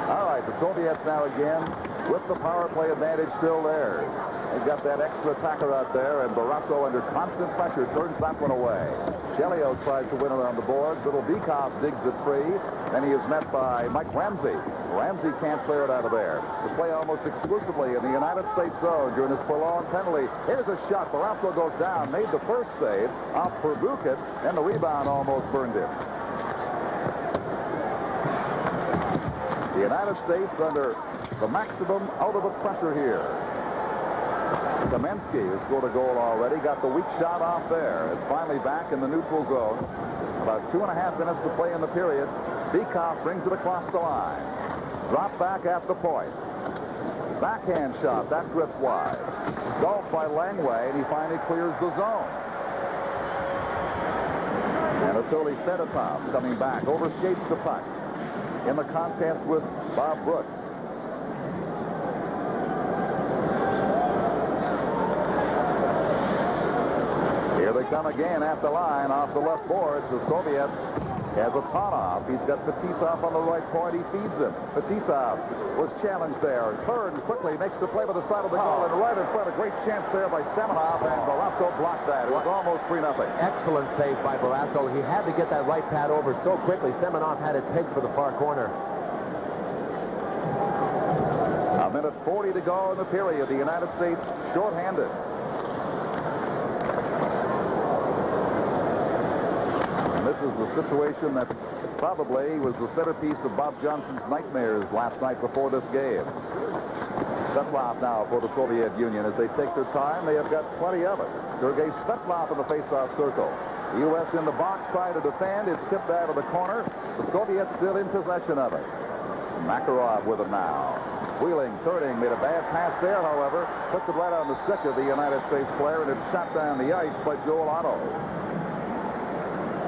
All right, the Soviets now again with the power play advantage still there. They've got that extra attacker out there, and Barrasso under constant pressure turns that one away. Chelios tries to win around the boards. Little Bekoff digs it free, and he is met by Mike Ramsey. Ramsey can't clear it out of there. The play almost exclusively in the United States zone during this prolonged penalty. Here's a shot. Barrasso goes down, made the first save off Perbukic, and the rebound almost burned him. The United States under the maximum out of the pressure here. Kamensky has scored a goal already. Got the weak shot off there. It's finally back in the neutral zone. About 2.5 minutes to play in the period. Bekoff brings it across the line. Drop back at the point. Backhand shot. That drifts wide. Golf by Langway, and he finally clears the zone. Anatoly Fedotov coming back. Overskates the puck. In the contest with Bob Brooks. Here they come again at the line off the left boards. The Soviets has a Tanov. He's got Fetisov on the right point. He feeds him. Fetisov was challenged there. Turns quickly, makes the play by the side of the goal and right in front. A great chance there by Semenov, and Barrasso blocked that. It was almost 3-0. Excellent save by Barrasso. He had to get that right pad over so quickly. Semenov had it pegged for the far corner. A minute 40 to go in the period. The United States shorthanded. And this is the situation that probably was the centerpiece of Bob Johnson's nightmares last night before this game. Svetlov now for the Soviet Union. As they take their time, they have got plenty of it. Sergei Svetlov in the face-off circle. The U.S. in the box trying to defend. It's tipped out of the corner. The Soviets still in possession of it. Makarov with it now. Wheeling, turning, made a bad pass there, however. Puts it right on the stick of the United States player, and it's shot down the ice by Joel Otto.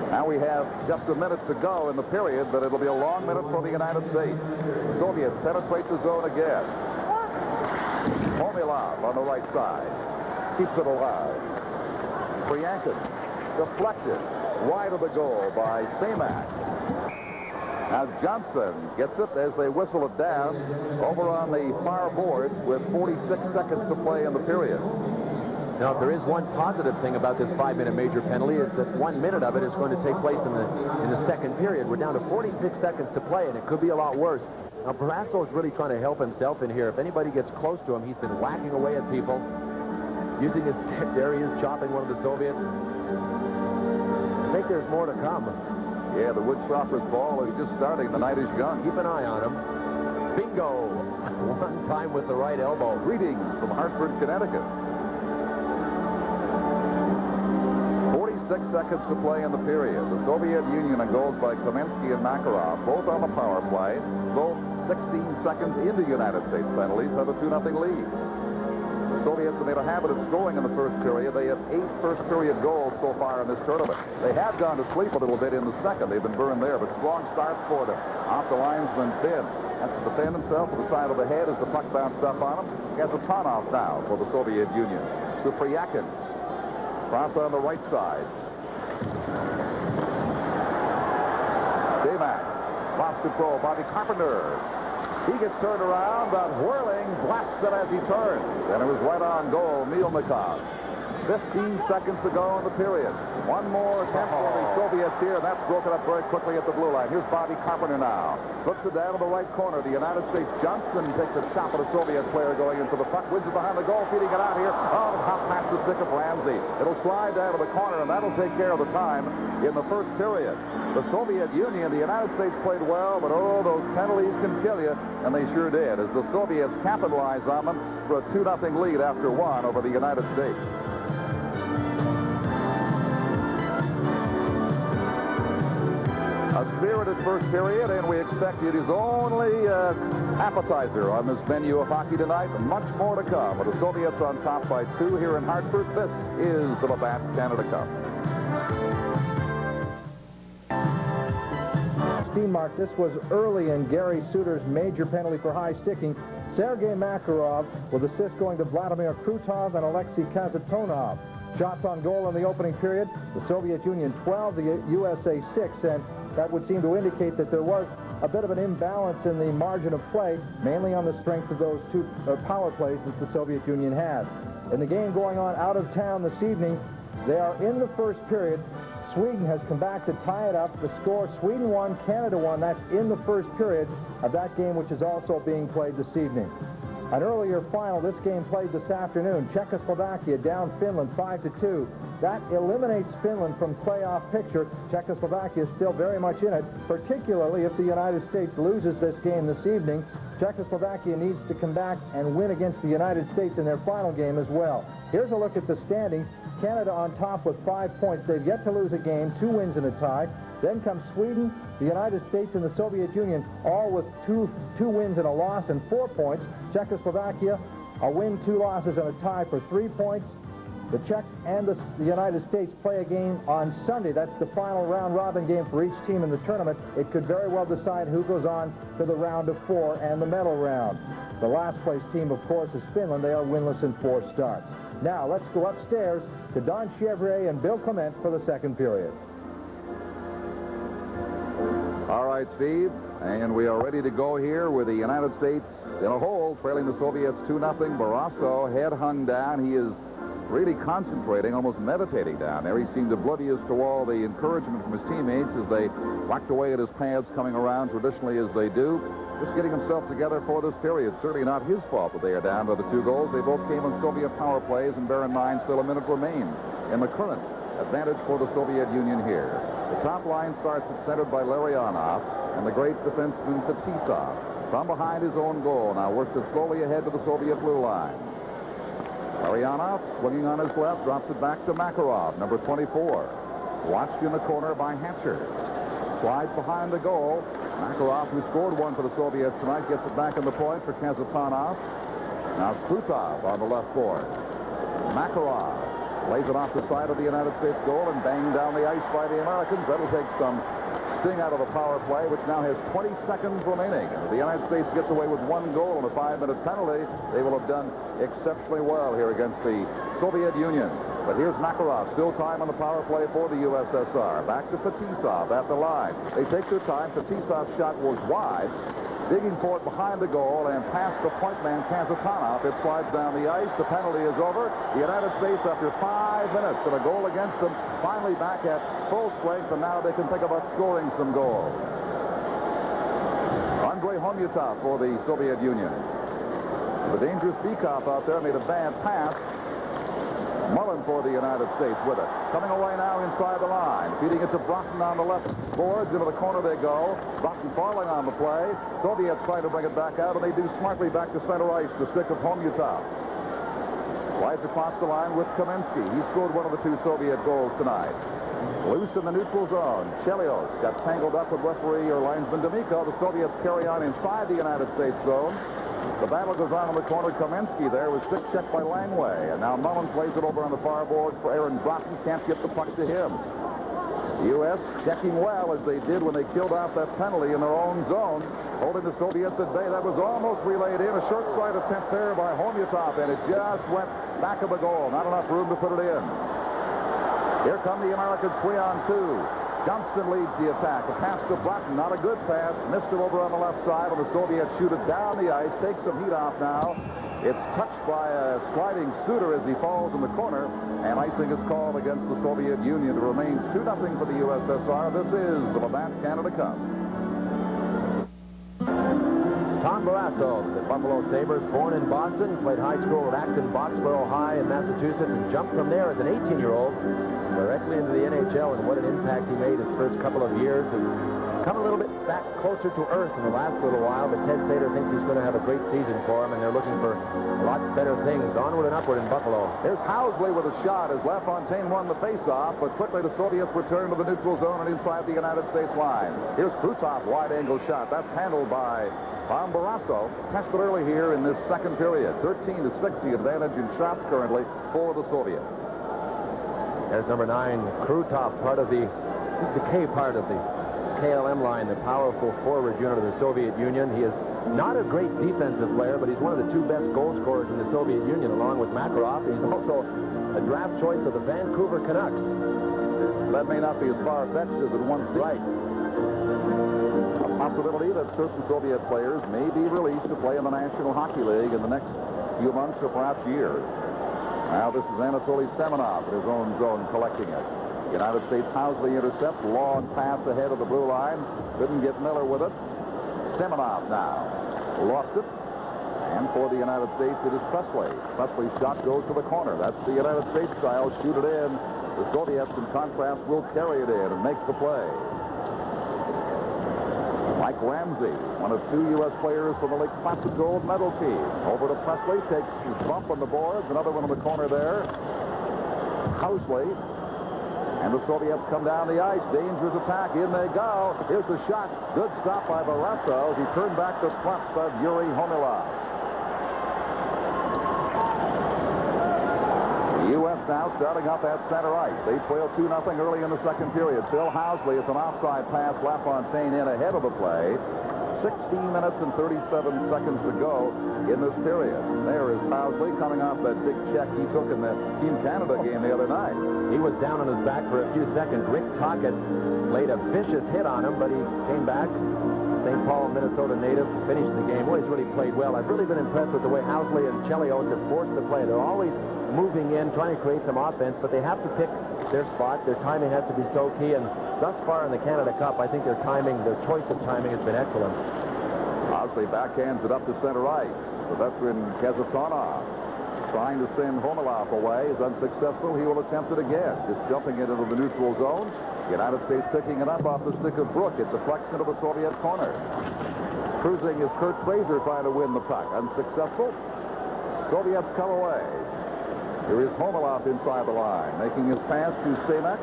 Now we have just a minute to go in the period, but it'll be a long minute for the United States. The Soviets penetrate the zone again. Momilov on the right side. Keeps it alive. Priyankin deflected. Wide of the goal by Semak. Now Johnson gets it as they whistle it down over on the far boards with 46 seconds to play in the period. Now, if there is one positive thing about this 5-minute major penalty, is that 1 minute of it is going to take place in the second period. We're down to 46 seconds to play, and it could be a lot worse. Now, Barrasso is really trying to help himself in here. If anybody gets close to him, he's been whacking away at people, using his stick. There he is, chopping one of the Soviets. I think there's more to come. Yeah, the woodchopper's ball is just starting. The night is young. Keep an eye on him. Bingo! One time with the right elbow. Greetings from Hartford, Connecticut. 6 seconds to play in the period. The Soviet Union on goals by Kamensky and Makarov, both on the power play, both 16 seconds into United States penalties, have a 2-0 lead. The Soviets have made a habit of scoring in the first period. They have 8 first-period goals so far in this tournament. They have gone to sleep a little bit in the second. They've been burned there, but strong starts for them. Off the linesman, Finn has to defend himself with the side of the head as the puck bounced up on him. He has a Tanov now for the Soviet Union. To Priyakin. Cross on the right side. Semak. Lost control. Bobby Carpenter. He gets turned around, but whirling blasts it as he turns. And it was right on goal, Mielnikov. 15 seconds to go in the period. One more attempt for the Soviets here, and that's broken up very quickly at the blue line. Here's Bobby Carpenter now. Looks it down to the right corner. The United States Johnson takes a shot at a Soviet player going into the puck. Wins it behind the goal, feeding it out here. Oh, hop past the stick of Ramsey. It'll slide down to the corner, and that'll take care of the time in the first period. The Soviet Union, the United States played well, but oh, those penalties can kill you, and they sure did, as the Soviets capitalized on them for a 2-0 lead after 1 over the United States. A spirited first period, and we expect it is only appetizer on this menu of hockey tonight. Much more to come. With the Soviets on top by 2 here in Hartford, this is the Labatt Canada Cup. 16 mark. This was early in Gary Suter's major penalty for high sticking. Sergei Makarov with assists going to Vladimir Krutov and Alexei Kazatonov. Shots on goal in the opening period, the Soviet Union 12, the USA 6, and that would seem to indicate that there was a bit of an imbalance in the margin of play, mainly on the strength of those two power plays that the Soviet Union had. In the game going on out of town this evening, they are in the first period. Sweden has come back to tie it up. The score, Sweden 1, Canada 1. That's in the first period of that game, which is also being played this evening. An earlier final, this game played this afternoon. Czechoslovakia down Finland 5-2. That eliminates Finland from playoff picture. Czechoslovakia is still very much in it, particularly if the United States loses this game this evening. Czechoslovakia needs to come back and win against the United States in their final game as well. Here's a look at the standings. Canada on top with 5 points. They've yet to lose a game, 2 wins and a tie. Then comes Sweden, the United States, and the Soviet Union, all with two wins and a loss and 4 points. Czechoslovakia, a win, 2 losses, and a tie for 3 points. The Czechs and the United States play a game on Sunday. That's the final round-robin game for each team in the tournament. It could very well decide who goes on to the round of 4 and the medal round. The last-place team, of course, is Finland. They are winless in 4 starts. Now, let's go upstairs to Don Chevrier and Bill Clement for the second period. All right, Steve, and we are ready to go here with the United States in a hole, trailing the Soviets 2-0. Barrasso, head hung down. He is really concentrating, almost meditating down there. He seemed oblivious to all the encouragement from his teammates as they whacked away at his pads, coming around traditionally as they do. Just getting himself together for this period. Certainly not his fault that they are down by the 2 goals. They both came on Soviet power plays, and bear in mind, still a minute remains in the current advantage for the Soviet Union here. The top line starts centered by Larionov and the great defenseman Fetisov. From behind his own goal, now works it slowly ahead to the Soviet blue line. Larionov, swinging on his left, drops it back to Makarov, number 24. Watched in the corner by Hatcher. Slides behind the goal. Makarov, who scored 1 for the Soviets tonight, gets it back in the point for Kazatonov. Now Krutov on the left board. Makarov lays it off the side of the United States goal and banged down the ice by the Americans. That'll take some sting out of the power play, which now has 20 seconds remaining. If the United States gets away with 1 goal and a 5-minute penalty, they will have done exceptionally well here against the Soviet Union. But here's Makarov, still time on the power play for the USSR. Back to Fetisov at the line. They take their time. Fetisov's shot was wide, digging for it behind the goal and past the point man Kazatonov. It slides down the ice. The penalty is over. The United States, after 5 minutes and a goal against them, finally back at full strength, and now they can think about scoring some goals. Andrei Homyatov for the Soviet Union. The dangerous Bikov out there made a bad pass. Mullen for the United States with it. Coming away now inside the line. Feeding it to Broughton on the left boards. Into the corner they go. Broughton falling on the play. Soviets trying to bring it back out, and they do smartly back to center ice. The stick of Homyatov. Slides across the line with Kamensky. He scored 1 of the 2 Soviet goals tonight. Loose in the neutral zone. Chelios got tangled up with referee or linesman D'Amico. The Soviets carry on inside the United States zone. The battle goes on in the corner. Kamensky there was stick checked by Langway. And now Mullen plays it over on the far boards for Aaron Broughton. Can't get the puck to him. The U.S. checking well as they did when they killed off that penalty in their own zone. Holding the Soviets at bay. That was almost relayed in. A short side attempt there by Homyatov, and it just went back of the goal. Not enough room to put it in. Here come the Americans 3-on-2. Johnston leads the attack. A pass to Broughton, not a good pass. Missed it over on the left side, and the Soviets shoot it down the ice. Take some heat off now. It's touched by a sliding Suter as he falls in the corner, and icing is called against the Soviet Union. It remains 2-0 for the USSR. This is the Levant Canada Cup. Tom Barrasso, the Buffalo Sabres, born in Boston, played high school at Acton Boxborough High in Massachusetts, and jumped from there as an 18-year-old directly into the NHL, and what an impact he made his first couple of years. Has come a little bit back closer to earth in the last little while, but Ted Sater thinks he's going to have a great season for him, and they're looking for a lot better things. Onward and upward in Buffalo. There's Housley with a shot as LaFontaine won the face-off, but quickly the Soviets return to the neutral zone and inside the United States line. Here's Krutov, wide-angle shot. That's handled by Tom Barrasso. Tested early here in this second period. 13-60 advantage in shots currently for the Soviets. There's number 9, Krutov, part of the K part of the KLM line, the powerful forward unit of the Soviet Union. He is not a great defensive player, but he's one of the two best goal scorers in the Soviet Union, along with Makarov. He's also a draft choice of the Vancouver Canucks. That may not be as far-fetched as it once seemed. Right. A possibility that certain Soviet players may be released to play in the National Hockey League in the next few months or perhaps years. Now this is Anatoly Semenov in his own zone collecting it. United States Housley intercepts, long pass ahead of the blue line. Couldn't get Miller with it. Semenov now lost it. And for the United States, it is Presley. Presley's shot goes to the corner. That's the United States style. Shoot it in. The Soviets, in contrast, will carry it in and make the play. Mike Ramsey, one of two U.S. players from the Lake Placid gold medal team. Over to Presley, takes his bump on the boards. Another one in the corner there. Housley. And the Soviets come down the ice. Dangerous attack. In they go. Here's the shot. Good stop by Barrasso. He turned back the thrust of Yuri Homilov. The U.S. now starting up at center ice. They trail 2-0 early in the second period. Phil Housley, it's an offside pass. LaFontaine in ahead of the play. 16 minutes and 37 seconds to go in this period. There is Housley coming off that big check he took in the Team Canada game the other night. He was down on his back for a few seconds. Rick Tocchet laid a vicious hit on him, but he came back. St. Paul, Minnesota native, finished the game. Well, he's really played well. I've really been impressed with the way Housley and Chelios have forced the play. They're always moving in, trying to create some offense, but they have to pick their spot. Their timing has to be so key, and thus far in the Canada Cup, I think their choice of timing has been excellent. Housley backhands it up to center ice. The veteran Kazatonov trying to send Homilov away is unsuccessful. He will attempt it again, just jumping it into the neutral zone. United States picking it up off the stick of Brook. It deflects into the Soviet corner. Cruising is Kurt Fraser trying to win the puck. Unsuccessful. Soviets come away. Here is Homilov inside the line, making his pass to Semek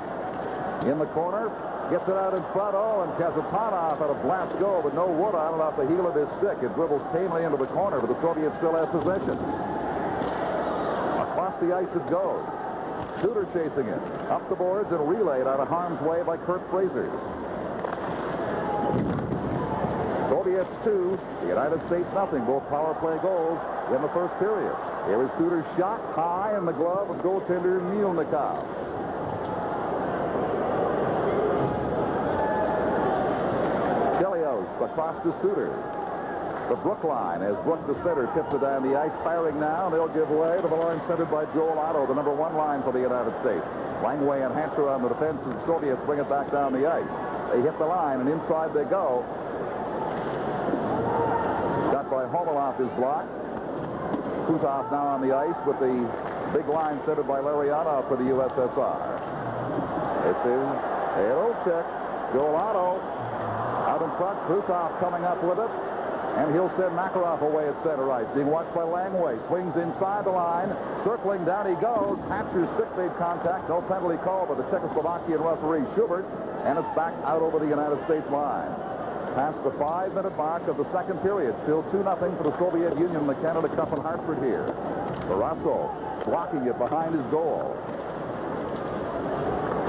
in the corner. Gets it out in front. Oh, and Kazatonov had a blast go, but no wood on it off the heel of his stick. It dribbles tamely into the corner, but the Soviets still have possession. Across the ice it goes. Suter chasing it. Up the boards and relayed out of harm's way by Kurt Fraser. Soviets 2, the United States nothing. Both power play goals in the first period. Here is Suter's shot high in the glove of goaltender Mielnikov. Chelios across to Suter. The Brook line as Brook, the center, tips it down the ice. Firing now. They'll give way to the line centered by Joel Otto, the number 1 line for the United States. Langway and Hatcher on the defense, and the Soviets bring it back down the ice. They hit the line, and inside they go. Shot by Homilov is blocked. Kutov now on the ice with the big line centered by Larionov for the USSR. This is a check. Joel Otto out in front. Kutov coming up with it. And he'll send Makarov away at center ice. Being watched by Langway. Swings inside the line. Circling down he goes. Hatcher's stick made contact. No penalty call by the Czechoslovakian referee Schubert. And it's back out over the United States line. Past the 5-minute mark of the second period. Still 2-0 for the Soviet Union in the Canada Cup in Hartford here. Barrasso blocking it behind his goal.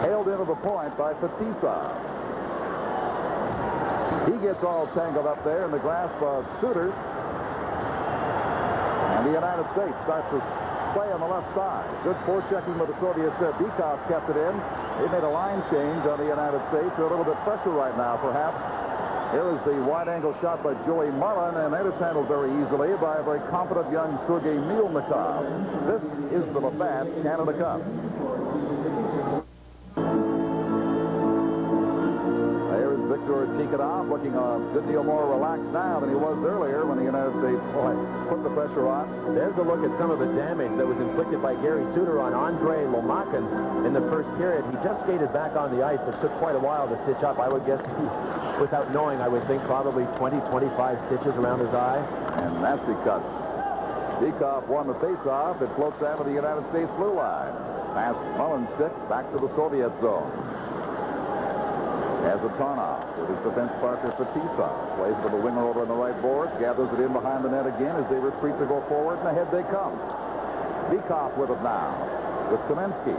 Hailed into the point by Fetisov. He gets all tangled up there in the grasp of Suter. And the United States starts to play on the left side. Good forechecking by the Soviets there. Bikov kept it in. They made a line change on the United States. They're a little bit pressure right now, perhaps. Here is the wide-angle shot by Joey Mullen, and that is handled very easily by a very competent young Sergei Mielnikov. This is the Labatt Canada Cup. Viktor Tikhonov looking a good deal more relaxed now than he was earlier when the United States put the pressure on. There's a look at some of the damage that was inflicted by Gary Suter on Andrei Lomakin in the first period. He just skated back on the ice. It took quite a while to stitch up. I would guess, without knowing, I would think probably 20, 25 stitches around his eye. And nasty cuts. Bikov won the face-off. It floats down to the United States blue line. Past Mullen's stick back to the Soviet zone. Kazatonov with his defense partner Fetisov. Plays to the winger over on the right board. Gathers it in behind the net again as they retreat to go forward, and ahead they come. Bikov with it now. With Kamensky.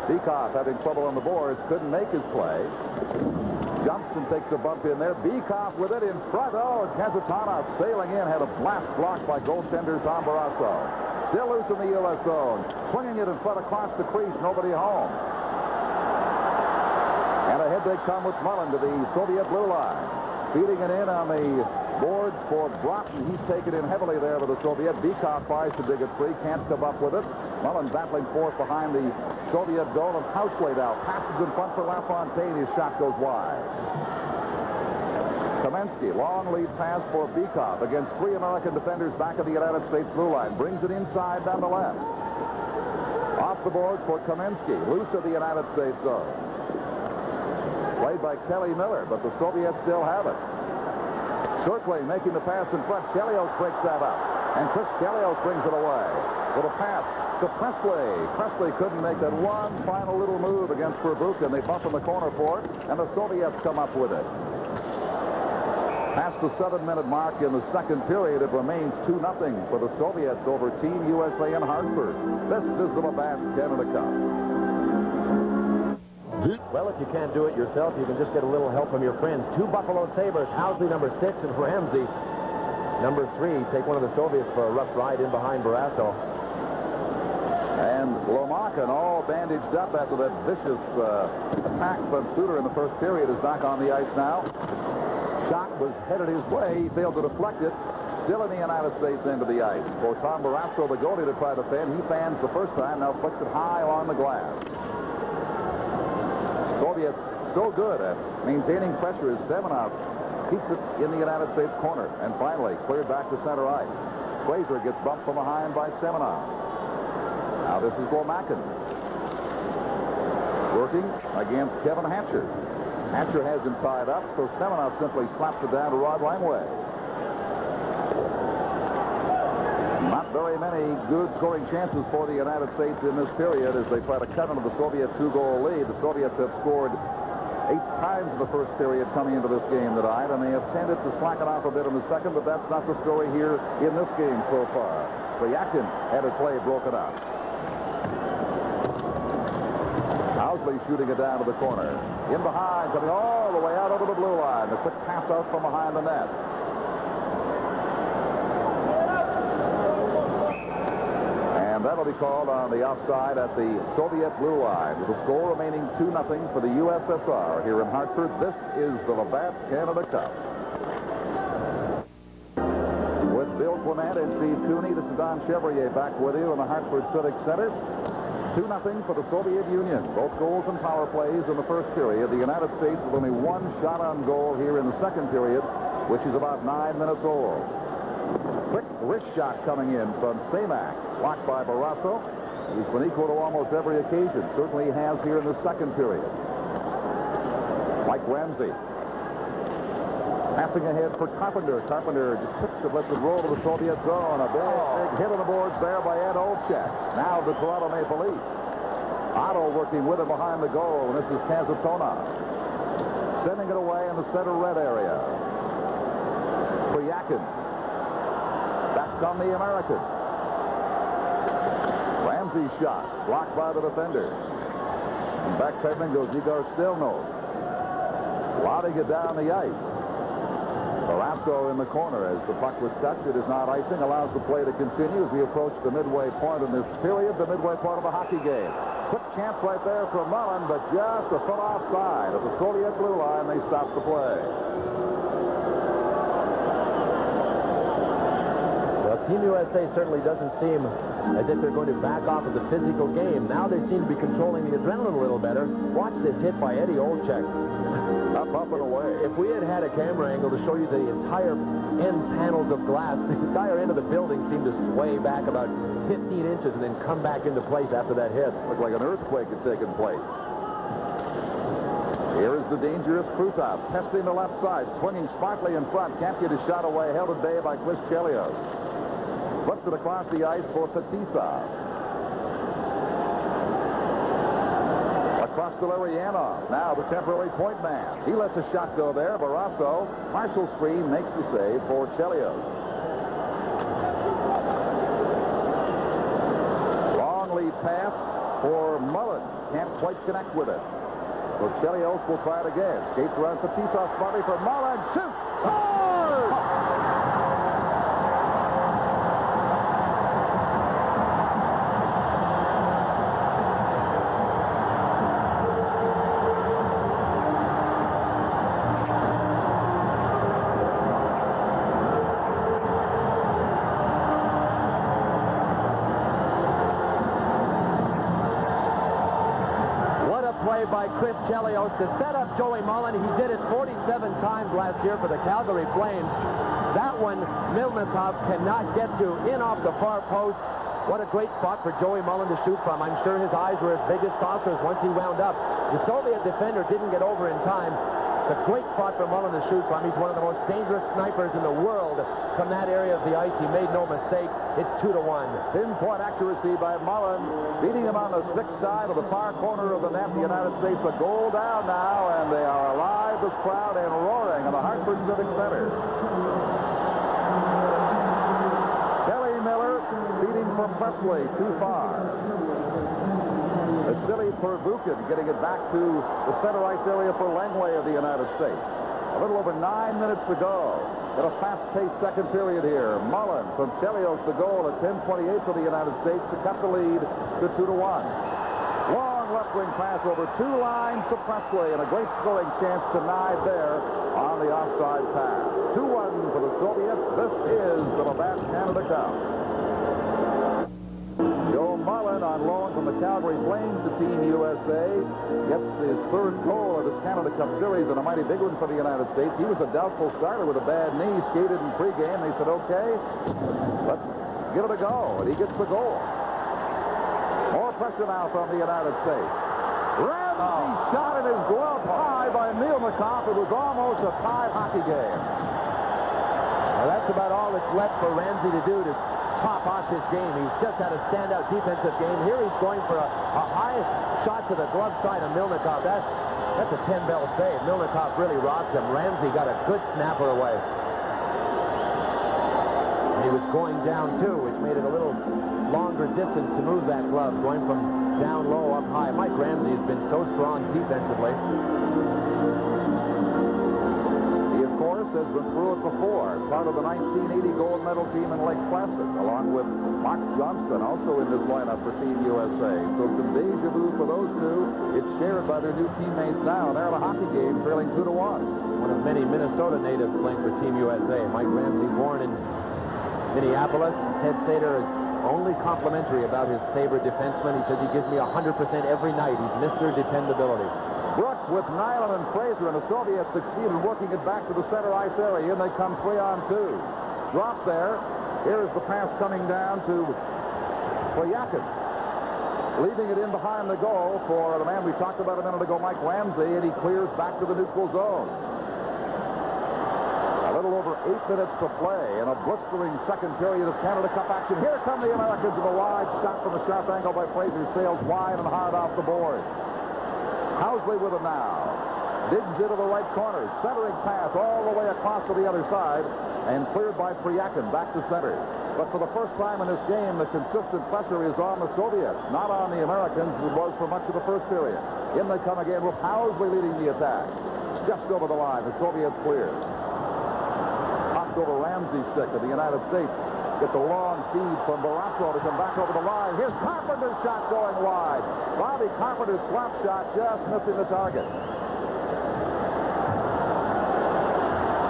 Bikov having trouble on the boards. Couldn't make his play. Jumps and takes a bump in there. Beekoff with it in front. Oh, Kazatonov sailing in. Had a blast blocked by goaltender Tom Barrasso. Still loose in the U.S. zone. Swinging it in front across the crease. Nobody home. And ahead they come with Mullen to the Soviet blue line. Feeding it in on the boards for Broughton. He's taken in heavily there with the Soviet. Beekoff tries to dig it free. Can't come up with it. Mullen battling forth behind the Soviet goal. And Housley now passes in front for LaFontaine. His shot goes wide. Kamensky, long lead pass for Beekoff against 3 American defenders back of the United States blue line. Brings it inside down the left. Off the boards for Kamensky. Loose of the United States zone. Played by Kelly Miller, but the Soviets still have it. Circling, making the pass in front. Chelios breaks that up. And Chris Chelios brings it away. With a pass to Presley. Presley couldn't make that one final little move against Verbuchen. They bump in the corner for it, and the Soviets come up with it. Past the 7-minute mark in the second period, it remains 2-0 for the Soviets over Team USA in Hartford. This is the Labatt Canada Cup. Well, if you can't do it yourself, you can just get a little help from your friends. 2 Buffalo Sabres, Housley number 6 and Ramsey number 3. Take one of the Soviets for a rough ride in behind Barrasso. And Lomakin, all bandaged up after that vicious attack from Suter in the first period, is back on the ice now. Shot was headed his way. He failed to deflect it. Still in the United States end of the ice. For Tom Barrasso, the goalie, to try to fan. He fans the first time, now flicks it high along the glass. Soviets so good at maintaining pressure as Semenov keeps it in the United States corner. And finally, cleared back to center ice. Fraser gets bumped from behind by Semenov. Now this is Lomakin. Working against Kevin Hatcher. Hatcher has him tied up, so Semenov simply slaps it down to Rod Langway. Not very many good scoring chances for the United States in this period as they try to cut into the Soviet 2-goal lead. The Soviets have scored 8 times in the first period coming into this game tonight, and they have tended to slacken off a bit in the second, but that's not the story here in this game so far. Priyakin had his play broken up. Housley shooting it down to the corner. In behind, coming all the way out over the blue line. A quick pass out from behind the net. And that'll be called on the offside at the Soviet blue line. With the score remaining 2-0 for the USSR here in Hartford. This is the Labatt Canada Cup. With Bill Clement and Steve Cooney, this is Don Chevrier back with you in the Hartford Civic Center. 2-0 for the Soviet Union. Both goals and power plays in the first period. The United States with only 1 shot on goal here in the second period, which is about 9 minutes old. Quick wrist shot coming in from Samak. Blocked by Barrasso. He's been equal to almost every occasion. Certainly he has here in the second period. Mike Ramsey. Passing ahead for Carpenter. Carpenter just picks it, lets it roll to the Soviet zone. A big hit on the boards there by Ed Olchek. Now the Toronto Maple Leafs. Otto working with him behind the goal, and this is Kazatonov. Sending it away in the center red area. Priyakin. Back on the American. Ramsey's shot. Blocked by the defender. And back pedaling goes Igor Stilnov. Lotting it down the ice. Barrasso in the corner as the puck was touched. It is not icing. Allows the play to continue as we approach the midway point in this period, the midway point of the hockey game. Quick chance right there for Mullen, but just a foot offside. At the Soviet blue line, they stop the play. Well, Team USA certainly doesn't seem as if they're going to back off of the physical game. Now they seem to be controlling the adrenaline a little better. Watch this hit by Eddie Olchek. Up and away. If we had had a camera angle to show you the entire end panels of glass, the entire end of the building seemed to sway back about 15 inches and then come back into place after that hit. Looked like an earthquake had taken place. Here is the dangerous Krutov, testing the left side, swinging smartly in front. Can't get his shot away. Held at bay by Chris Chelios. Flips it across the ice for Fetisov. Across to Larionov. Now the temporary point man. He lets a shot go there. Barrasso, partial screen, makes the save for Chelios. Long lead pass for Mullen. Can't quite connect with it. So Chelios will try it again. Skates around Fetisov smartly for Mullen. Shoots! Scores! By Chris Chelios to set up Joey Mullen. He did it 47 times last year for the Calgary Flames. That one, Milnikov cannot get to in off the far post. What a great spot for Joey Mullen to shoot from. I'm sure his eyes were as big as saucers once he wound up. The Soviet defender didn't get over in time. It's a great spot for Mullen to shoot from. He's one of the most dangerous snipers in the world from that area of the ice. He made no mistake. It's 2-1. Pinpoint accuracy by Mullen, beating him on the 6th side of the far corner of the net. The United States a goal down now, and they are alive, this crowd, and roaring in the Hartford Civic Center. Kelly Miller beating from Presley too far. Vasily Pervukin getting it back to the center ice area for Langley of the United States. A little over 9 minutes to go. In a fast-paced second period here. Mullen from Chelios the goal at 10:28 for the United States to cut the lead to 2-1. Long left wing pass over 2 lines to Presley, and a great scoring chance denied there on the offside pass. 2-1 for the Soviets. This is the Labatt Canada Cup. Joe Mullen on loan from the Calgary Flames to Team USA gets his 3rd goal of this Canada Cup Series, and a mighty big one for the United States. He was a doubtful starter with a bad knee, skated in pregame. They said, okay, let's give it a go, and he gets the goal. More pressure now from the United States. Ramsey shot in his glove high by Milnikov. It was almost a tied hockey game. Well, that's about all that's left for Ramsey to do to top off this game. He's just had a standout defensive game. Here he's going for a high shot to the glove side of Milnikov. That's a 10-bell save. Milnikov really rocked him. Ramsey got a good snapper away. And he was going down, too, which made it a little longer distance to move that glove, going from down low up high. Mike Ramsey has been so strong defensively. Has been through it before. Part of the 1980 gold medal team in Lake Placid, along with Mark Johnston, also in this lineup for Team USA. So some deja vu for those two. It's shared by their new teammates now. They're in a hockey game trailing 2-1. One of many Minnesota natives playing for Team USA. Mike Ramsey, born in Minneapolis. Ted Sater is only complimentary about his favorite defenseman. He says he gives me 100% every night. He's Mr. Dependability. Brooks with Nyland and Fraser, and the Soviets succeed in working it back to the center ice area, and they come 3-on-2. Drop there. Here's the pass coming down to Playakin. Leaving it in behind the goal for the man we talked about a minute ago, Mike Ramsey, and he clears back to the neutral zone. A little over 8 minutes to play in a blistering second period of Canada Cup action. Here come the Americans with a wide shot from a sharp angle by Fraser. Sails wide and hard off the board. Housley with it now. Digs into the right corner. Centering pass all the way across to the other side. And cleared by Priakin back to center. But for the first time in this game, the consistent pressure is on the Soviets, not on the Americans, as it was for much of the first period. In they come again with Housley leading the attack. Just over the line. The Soviets clear. Popped over Ramsey's stick of the United States. Get the long feed from Barrasso to come back over the line. Here's Carpenter's shot going wide. Bobby Carpenter's slap shot just missing the target.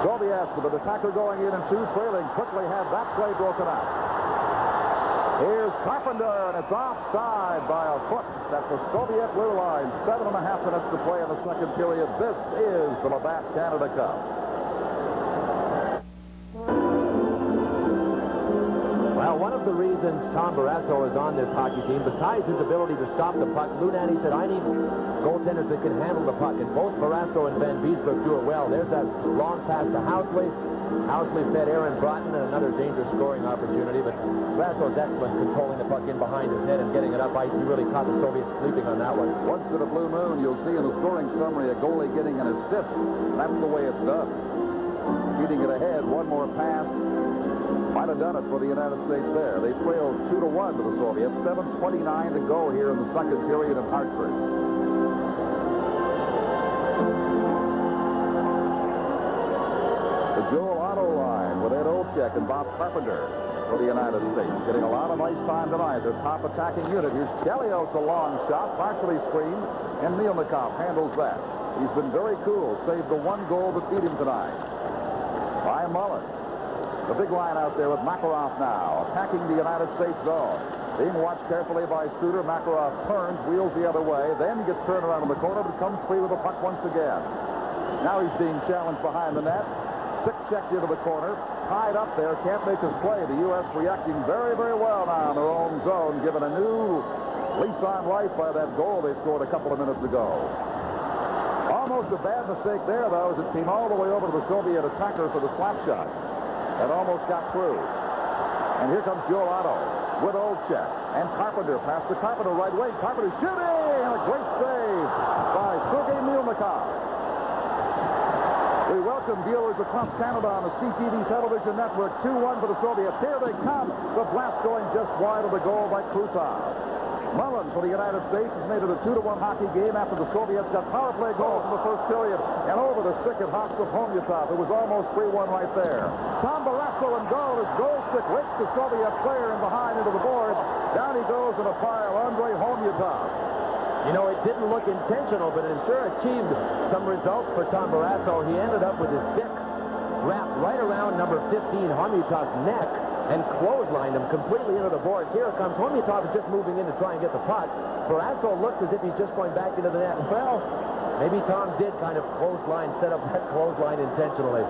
Soviets with the attacker going in and 2 trailing quickly had that play broken up. Here's Carpenter, and it's offside by a foot. That's the Soviet blue line. 7.5 minutes to play in the second period. This is the Labatt Canada Cup. Well, one of the reasons Tom Barrasso is on this hockey team, besides his ability to stop the puck, Lou Nanne said, I need goaltenders that can handle the puck, and both Barrasso and Van Biesbroek do it well. There's that long pass to Housley. Housley fed Aaron Broughton, and another dangerous scoring opportunity, but Barrasso's excellent controlling the puck in behind his head and getting it up ice. He really caught the Soviets sleeping on that one. Once in a blue moon, you'll see in the scoring summary a goalie getting an assist. That's the way it's done. Feeding it ahead, one more pass. Might have done it for the United States there. They trailed 2-1 to the Soviets. 7:29 to go here in the second period in Hartford. Belichick and Bob Carpenter for the United States. Getting a lot of ice time tonight. Their top attacking unit. Here's Chelios, a long shot, partially screened, and Mielnikov handles that. He's been very cool. Saved the one goal that beat him tonight. By Mullen. The big line out there with Makarov now, attacking the United States zone. Being watched carefully by Suter. Makarov turns, wheels the other way, then gets turned around in the corner, but comes free with the puck once again. Now he's being challenged behind the net. Sick checked into the corner. Tied up there, can't make his play. The U.S. reacting very, very well now in their own zone, given a new lease on life by that goal they scored a couple of minutes ago. Almost a bad mistake there, though, as it came all the way over to the Soviet attacker for the slap shot. And almost got through. And here comes Joe Otto with Olchek. And Carpenter past the Carpenter right wing. Carpenter shooting! And a great save by Sergei Mielnikov. We welcome viewers across Canada on the CTV television network. 2-1 for the Soviets. Here they come. The blast going just wide of the goal by Krutov. Mullen for the United States has made it a 2-1 hockey game after the Soviets got power play goals in the first period. And over the stick of Hostov Homyatov. It was almost 3-1 right there. Tom Barrasso in goal. His goal stick rakes the Soviet player in behind into the board. Down he goes in a pile. Andrei Homyatov. You know, it didn't look intentional, but it sure achieved some results for Tom Barrasso. He ended up with his stick wrapped right around number 15, Homyatov's neck, and clotheslined him completely into the boards. Here it comes. Homyatov is just moving in to try and get the puck. Barrasso looks as if he's just going back into the net. Well, maybe Tom did kind of set up that clothesline intentionally.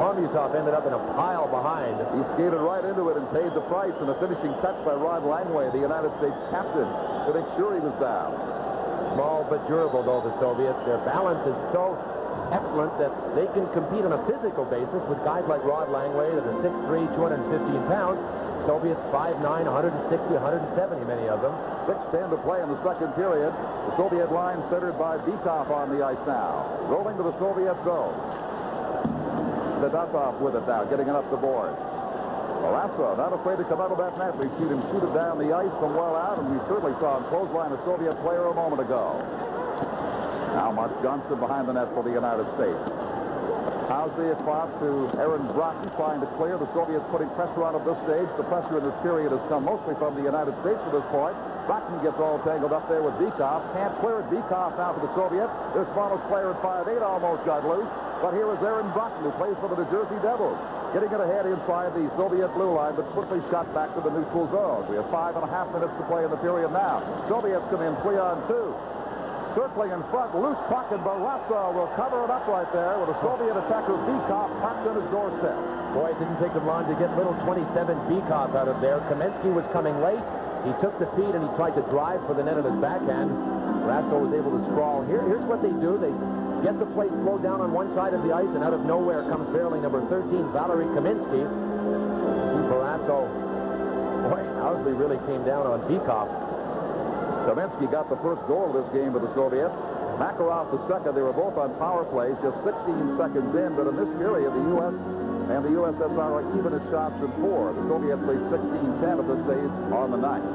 Homyatov ended up in a pile behind. He skated right into it and paid the price, and a finishing touch by Rod Langway, the United States captain, to make sure he was down. Small but durable, though, the Soviets. Their balance is so excellent that they can compete on a physical basis with guys like Rod Langway that are 6'3", 215 pounds. Soviets 5'9", 160, 170, many of them. 6:10 to play in the second period. The Soviet line centered by Vitov on the ice now. Rolling to the Soviet zone. Fedotov with it now, getting it up the board. Barrasso not afraid to come out of that net. We've seen him shoot it down the ice from well out, and we certainly saw him clothesline a Soviet player a moment ago. Now Mark Johnson behind the net for the United States. Housley across to Aaron Broughton trying to clear. The Soviets putting pressure on at this stage. The pressure in this period has come mostly from the United States at this point. Broughton gets all tangled up there with Vitov. Can't clear it. Vitov now for the Soviets. Their smallest player at 5'8" almost got loose. But here is Aaron Broughton, who plays for the New Jersey Devils. Getting it ahead inside the Soviet blue line, but quickly shot back to the neutral zone. We have 5.5 minutes to play in the period now. Soviets come in 3-on-2. Circling in front, loose puck, and Barrasso will cover it up right there with a Soviet attacker, Bikov, parked on his doorstep. Boy, it didn't take him long to get little 27 Bikov out of there. Kamensky was coming late. He took the feed and he tried to drive for the net on his backhand. Barrasso was able to sprawl. Here's what they do. They get the play slowed down on one side of the ice, and out of nowhere comes barreling number 13, Valery Kamensky. Barrasso, boy, Housley really came down on Bikov. Kamensky got the first goal of this game for the Soviets. Makarov the second. They were both on power plays just 16 seconds in, but in this period, the U.S. and the USSR are even at shots in 4. The Soviets played 16-10 at this stage on the night.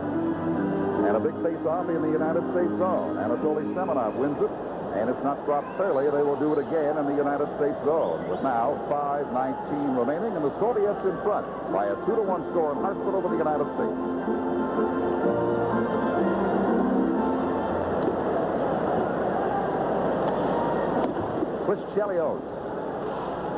And a big face-off in the United States zone. Anatoly Semenov wins it, and it's not dropped fairly. They will do it again in the United States zone. With now 5:19 remaining, and the Soviets in front by a 2-1 score in Hartford over the United States. Chris Chelios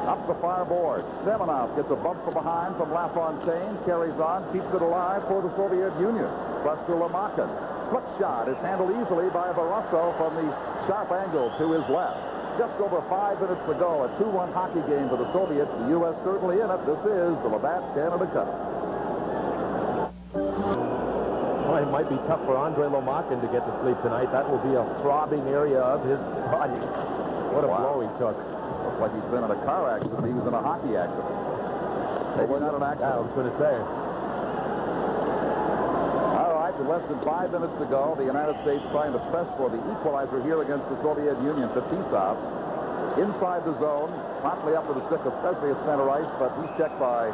up the far board. Semenov gets a bump from behind from LaFontaine, carries on, keeps it alive for the Soviet Union. Plus to Lamakin. Flick shot is handled easily by Barrasso from the sharp angle to his left. Just over 5 minutes to go. A 2-1 hockey game for the Soviets. The U.S. certainly in it. This is the Labatt Canada Cup. Well, it might be tough for Andrei Lomakin to get to sleep tonight. That will be a throbbing area of his body. What a blow he took. Looks like he's been in a car accident. He was in a hockey accident. Maybe not an accident. I was going to say. All right, with less than 5 minutes to go, the United States trying to press for the equalizer here against the Soviet Union. Fetisov inside the zone, promptly up to the stick of Presley at center ice, but he's checked by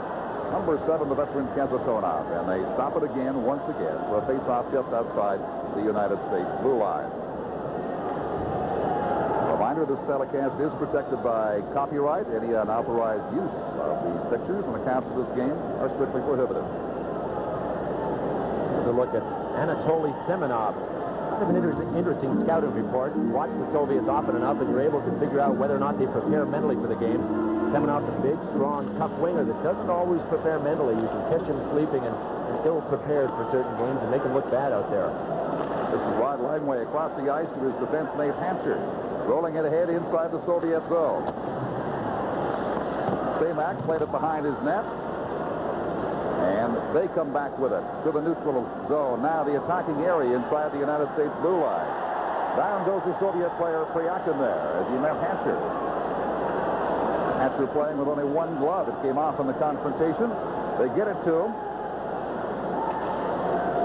number 7, the veteran Kazatonov. And they stop it again, once again, for a face-off just outside the United States blue line. Reminder reminder, this telecast is protected by copyright. Any unauthorized use of these pictures and accounts of this game are strictly prohibited. Here's a look at Anatoly Semenov. Kind of an interesting scouting report. You watch the Soviets often enough, and you're able to figure out whether or not they prepare mentally for the game. Semenov's a big, strong, tough winger that doesn't always prepare mentally. You can catch him sleeping and ill-prepared for certain games and make him look bad out there. This is Rod Langway across the ice to his defense mate Hancher. Rolling it ahead inside the Soviet zone. Stamak played it behind his net. And they come back with it to the neutral zone. Now the attacking area inside the United States blue line. Down goes the Soviet player Pryakin there as he met Hancher. Hancher playing with only one glove. It came off in the confrontation. They get it to him.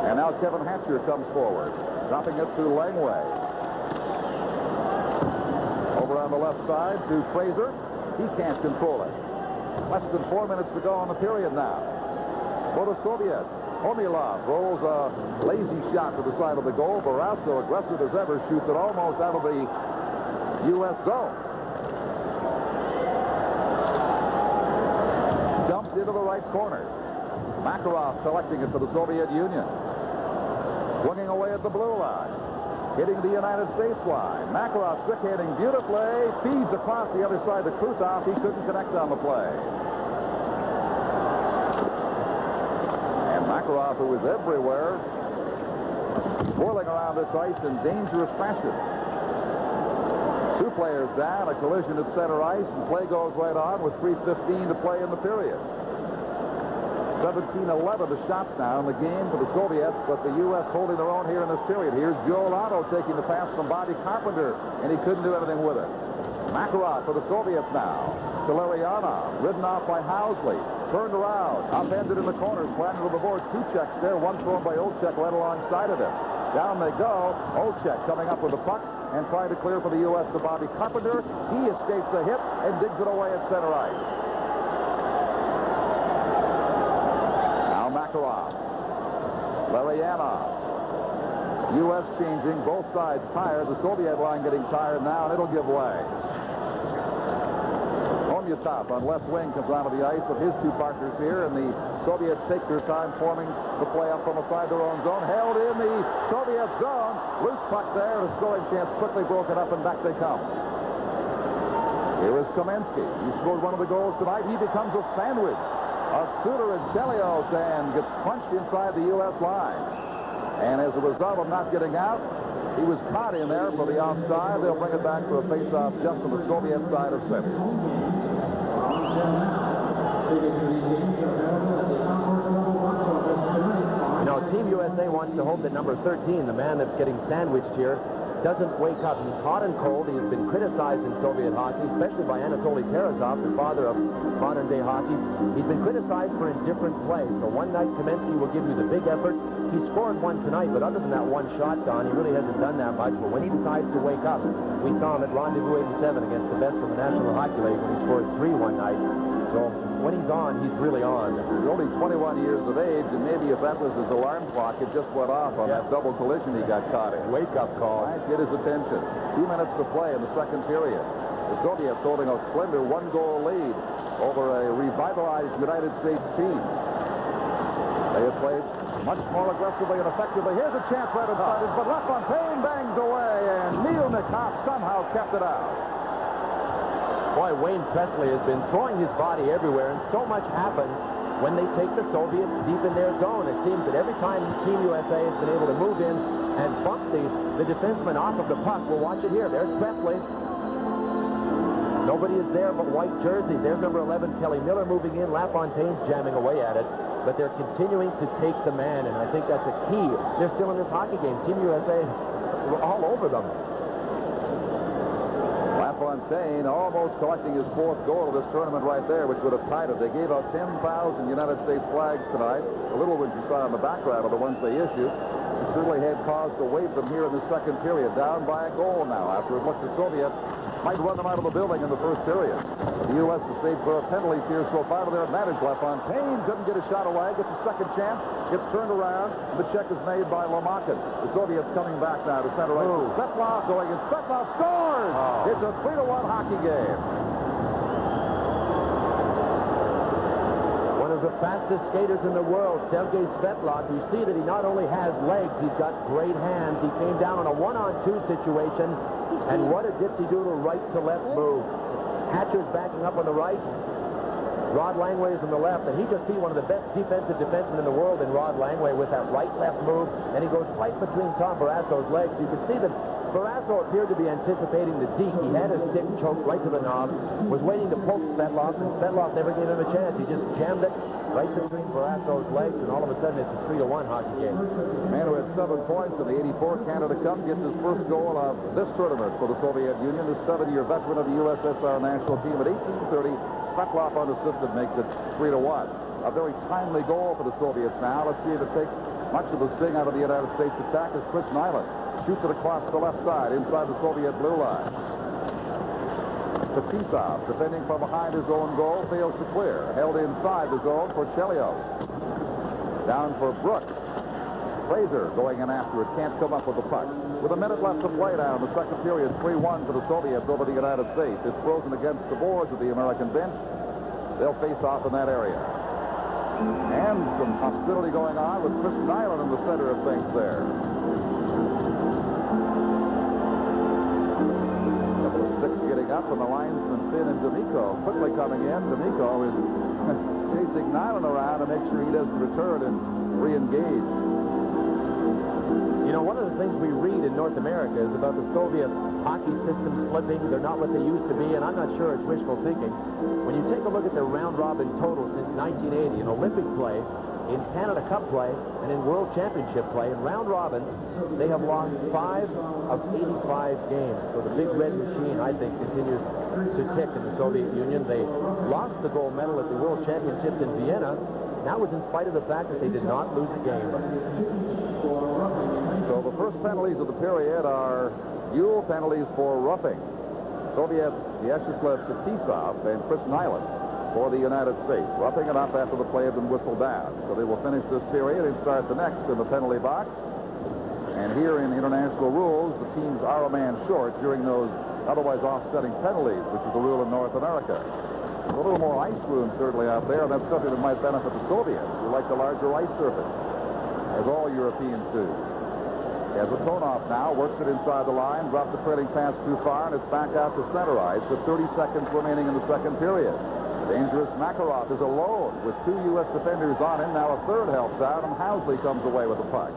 And now Kevin Hatcher comes forward, dropping it to Langway. Over on the left side to Fraser. He can't control it. Less than 4 minutes to go on the period now. For the Soviets, Omilov rolls a lazy shot to the side of the goal. Barrasso, aggressive as ever, shoots it almost out of the U.S. zone. Dumped into the right corner. Makarov collecting it for the Soviet Union. Swinging away at the blue line. Hitting the United States line. Makarov stick-handing beautifully. Feeds across the other side to Krutov. He couldn't connect on the play. And Makarov, who is everywhere, whirling around this ice in dangerous fashion. Two players down. A collision at center ice. And play goes right on with 3:15 to play in the period. 17-11 the shots now in the game for the Soviets, but the U.S. holding their own here in this period. Here's Joe Lotto taking the pass from Bobby Carpenter, and he couldn't do anything with it. Makarov for the Soviets now. To Larionov, ridden off by Housley. Turned around, upended in the corner, slammed to the board. Two checks there, one thrown by Olchek right alongside of him. Down they go. Olchek coming up with the puck and trying to clear for the U.S. to Bobby Carpenter. He escapes a hit and digs it away at center ice. Makarov. Larionov. U.S. changing, both sides tired. The Soviet line getting tired now, and it'll give way. Omyatov on left wing comes onto the ice with his two partners here, and the Soviets take their time forming the play up from outside their own zone. Held in the Soviet zone. Loose puck there, the scoring chance quickly broken up, and back they come. Here is Kamensky. He scored one of the goals tonight. He becomes a sandwich of Suter and Chelios and gets punched inside the U.S. line. And as a result of not getting out, he was caught in there for the offside. They'll bring it back for a face-off just on the Soviet side of center. You know, Team USA wants to hope that number 13, the man that's getting sandwiched here, doesn't wake up. He's hot and cold. He has been criticized in Soviet hockey, especially by Anatoly Terezov, the father of modern-day hockey. He's been criticized for indifferent play. So one night, Kamensky will give you the big effort. He scored one tonight, but other than that one shot, Don, he really hasn't done that much. But when he decides to wake up, we saw him at Rendezvous 87 against the best from the National Hockey League when he scored 3 one night. So when he's on, he's really on. He's only 21 years of age, and maybe if that was his alarm clock, it just went off on that double collision he got caught in. Wake-up call. Might get his attention. 2 minutes to play in the second period. The Soviets holding a slender 1-goal lead over a revitalized United States team. They have played much more aggressively and effectively. Here's a chance right in front, but LaFontaine bangs away, and Neil Nikoff somehow kept it out. Boy, Wayne Presley has been throwing his body everywhere, and so much happens when they take the Soviets deep in their zone. It seems that every time Team USA has been able to move in and bump the defenseman off of the puck, we'll watch it here. There's Presley. Nobody is there but white jerseys. There's number 11, Kelly Miller, moving in. LaFontaine's jamming away at it. But they're continuing to take the man, and I think that's a key. They're still in this hockey game. Team USA, all over them. LaFontaine almost collecting his 4th goal of this tournament right there, which would have tied it. They gave out 10,000 United States flags tonight. The little ones you saw in the background are the ones they issued. It certainly had cause to wave them here in the second period. Down by a goal now after it looked the Soviets might run them out of the building in the first period. The U.S. has saved for penalties here so far to their advantage. LaFontaine couldn't get a shot away, gets a second chance, gets turned around. The check is made by Lomakin. The Soviets coming back now to center right. Svetlov going, and Svetlov scores! Oh. It's a 3-1 hockey game. One of the fastest skaters in the world, Sergei Svetlov. You see that he not only has legs, he's got great hands. He came down on a 1-on-2 situation, and what a dipsy-doodle right-to-left move. Hatcher's backing up on the right. Rod Langway is on the left, and he just beat one of the best defensive defensemen in the world in Rod Langway with that right-left move, and he goes right between Tom Barrasso's legs. You can see that Barrasso appeared to be anticipating the deke. He had his stick choked right to the knob, was waiting to poke Svetlov, and Svetlov never gave him a chance. He just jammed it right between Barrasso's legs, and all of a sudden it's a 3-1 hockey game. Man who had 7 points in the '84 Canada Cup gets his first goal of this tournament for the Soviet Union. This 7-year veteran of the USSR national team at 18:30. Svetlov unassisted makes it 3-1. A very timely goal for the Soviets now. Let's see if it takes much of the sting out of the United States attack as Chris Nyland shoots it across the left side inside the Soviet blue line. Fetisov, defending from behind his own goal, fails to clear. Held inside the zone for Chelios. Down for Brooks. Fraser going in after it, can't come up with the puck. With a minute left to play now in the second period, 3-1 for the Soviets over the United States. It's frozen against the boards of the American bench. They'll face off in that area. And some hostility going on with Chris Nyland in the center of things there. Couple of sticks getting up, and the linesman Finn and D'Amico quickly coming in. D'Amico is chasing Nyland around to make sure he doesn't return and re-engage. You know, one of the things we read in North America is about the Soviet hockey system slipping. They're not what they used to be, and I'm not sure it's wishful thinking. When you take a look at their round-robin total since 1980 in Olympic play, in Canada Cup play, and in World Championship play, in round-robin, they have lost 5 of 85 games. So the big red machine, I think, continues to tick in the Soviet Union. They lost the gold medal at the World Championships in Vienna. That was in spite of the fact that they did not lose a game. So the first penalties of the period are Yule penalties for roughing. Soviets, Vyacheslav Fetisov and Chris Nyland for the United States. Roughing it up after the play had been whistled down. So they will finish this period and start the next in the penalty box. And here in international rules, the teams are a man short during those otherwise offsetting penalties, which is the rule in North America. A little more ice room certainly out there, and that's something that might benefit the Soviets, who like the larger ice surface, as all Europeans do. Kazatonov now works it inside the line, drops the trailing pass too far, and it's back out to center ice with 30 seconds remaining in the second period. Dangerous Makarov is alone with 2 U.S. defenders on him. Now a third helps out, and Housley comes away with the puck.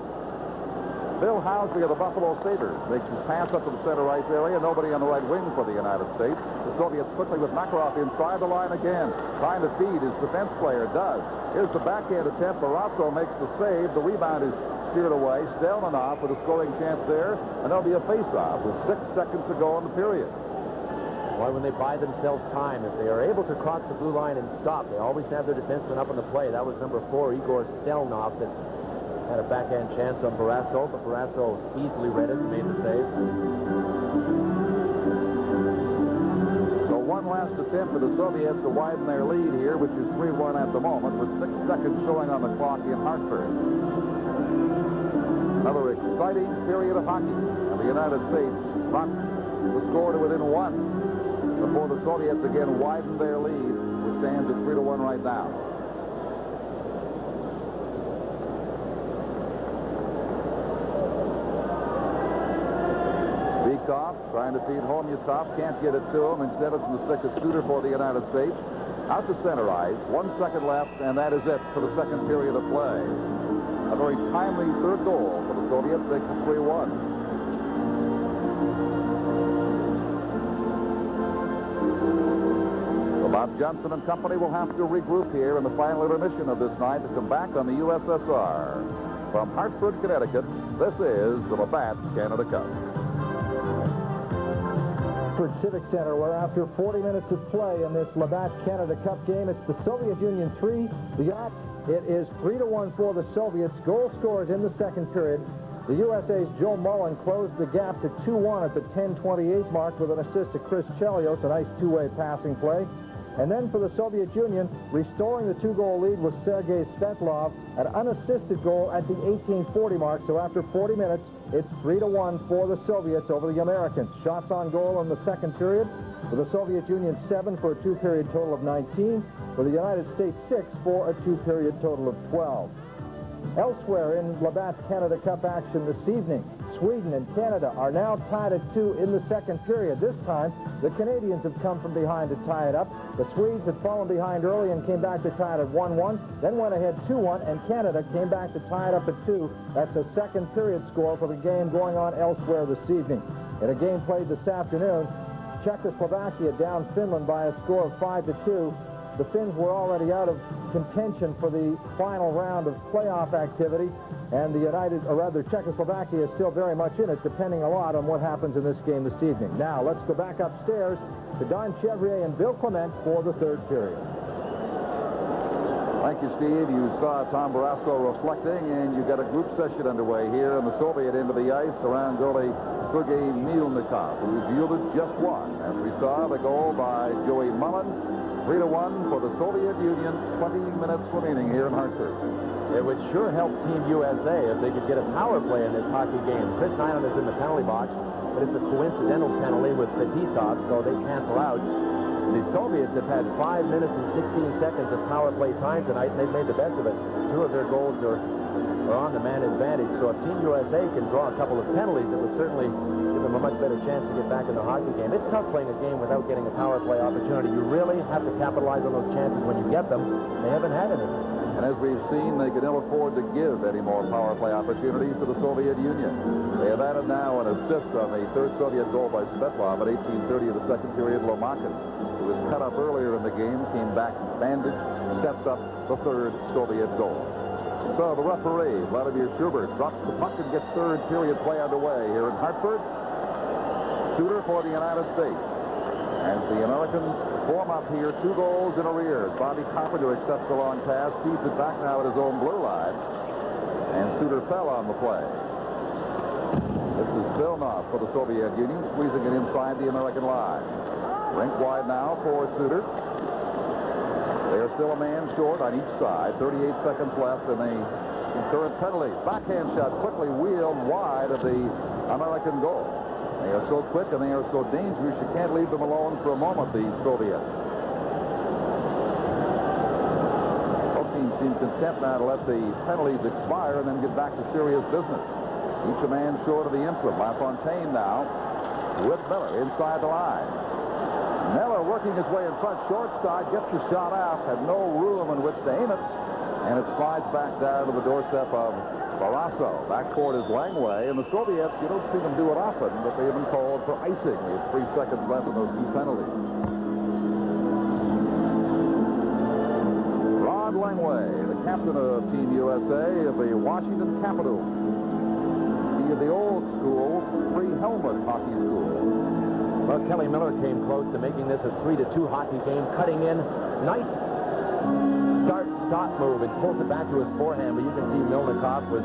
Bill Housley of the Buffalo Sabres makes his pass up to the center ice area. Nobody on the right wing for the United States. The Soviets quickly with Makarov inside the line again. Trying to feed his defense player. Does. Here's the backhand attempt. Barrasso makes the save. The rebound is steered away. Stelmanov with a scoring chance there. And there'll be a face-off with 6 seconds to go in the period. Boy, when they buy themselves time, if they are able to cross the blue line and stop, they always have their defenseman up on the play. That was number 4, Igor Stelnov, that had a backhand chance on Barrasso, but Barrasso easily read it and made the save. So one last attempt for the Soviets to widen their lead here, which is 3-1 at the moment, with 6 seconds showing on the clock in Hartford. Another exciting period of hockey, and the United States dropped the score to within 1 before the Soviets again widen their lead, which stands at 3-1 right now. Trying to feed Homyatov, can't get it to him. Instead, it's in the stick of Suter for the United States. Out to center ice, 1 second left, and that is it for the second period of play. A very timely third goal for the Soviets, makes it 3-1. So Bob Johnson and company will have to regroup here in the final intermission of this night to come back on the USSR. From Hartford, Connecticut, this is the Labatt Canada Cup. Civic Center, where after 40 minutes of play in this Labatt Canada Cup game, it's the Soviet Union 3. It is 3-1 for the Soviets. Goal scores in the second period. The USA's Joe Mullen closed the gap to 2-1 at the 10:28 mark with an assist to Chris Chelios, a nice two-way passing play. And then for the Soviet Union, restoring the two-goal lead was Sergei Svetlov, an unassisted goal at the 18:40 mark. So after 40 minutes, it's 3-1 for the Soviets over the Americans. Shots on goal in the second period. For the Soviet Union, 7 for a two-period total of 19. For the United States, 6 for a two-period total of 12. Elsewhere in Labatt's Canada Cup action this evening, Sweden and Canada are now tied at 2 in the second period. This time, the Canadians have come from behind to tie it up. The Swedes had fallen behind early and came back to tie it at 1-1, then went ahead 2-1, and Canada came back to tie it up at 2. That's a second period score for the game going on elsewhere this evening. In a game played this afternoon, Czechoslovakia down Finland by a score of 5-2. The Finns were already out of contention for the final round of playoff activity, and Czechoslovakia is still very much in it, depending a lot on what happens in this game this evening. Now, let's go back upstairs to Don Chevrier and Bill Clement for the third period. Thank you, Steve. You saw Tom Barrasso reflecting, and you got a group session underway here on the Soviet end of the ice around goalie Sergei Milnikov, who's yielded just one. As we saw, the goal by Joey Mullen. 3-1 for the Soviet Union, 20 minutes remaining here in Hartford. It would sure help Team USA if they could get a power play in this hockey game. Chris Nyland is in the penalty box, but it's a coincidental penalty with Fetisov, so they cancel out. The Soviets have had 5 minutes and 16 seconds of power play time tonight, and they've made the best of it. 2 of their goals are on the man advantage, so if Team USA can draw a couple of penalties, it would certainly give them a much better chance to get back in the hockey game. It's tough playing a game without getting a power play opportunity. You really have to capitalize on those chances when you get them. They haven't had any. And as we've seen, they can ill afford to give any more power play opportunities to the Soviet Union. They have added now an assist on the third Soviet goal by Svetlov at 18:30 of the second period. Lomakin, who was cut up earlier in the game, came back bandaged, sets up the third Soviet goal. So the referee, Vladimir Schubert, drops the puck and gets third period play underway here in Hartford. Shooter for the United States. As the Americans form up here, 2 goals in arrears. Bobby Carpenter accepts the long pass, feeds it back now at his own blue line. And Suter fell on the play. This is Vilnov for the Soviet Union, squeezing it inside the American line. Rink wide now for Suter. They are still a man short on each side. 38 seconds left in the current penalty. Backhand shot quickly wheeled wide of the American goal. They are so quick and they are so dangerous, you can't leave them alone for a moment, the Soviets. Both teams seem content now to let the penalties expire and then get back to serious business. Each a man short of the interim. LaFontaine now with Miller inside the line. Miller working his way in front, short side, gets the shot out, had no room in which to aim it, and it slides back down to the doorstep of Barrasso. Back forward is Langway, and the Soviets, you don't see them do it often, but they have been called for icing. We have 3 seconds left in those 2 penalties. Rod Langway, the captain of Team USA of the Washington Capitals. He is the old school, three-helmet hockey school. Well, Kelly Miller came close to making this a 3-2 hockey game, cutting in. Nice start-stop move and pulls it back to his forehand, but you can see Milnikov was,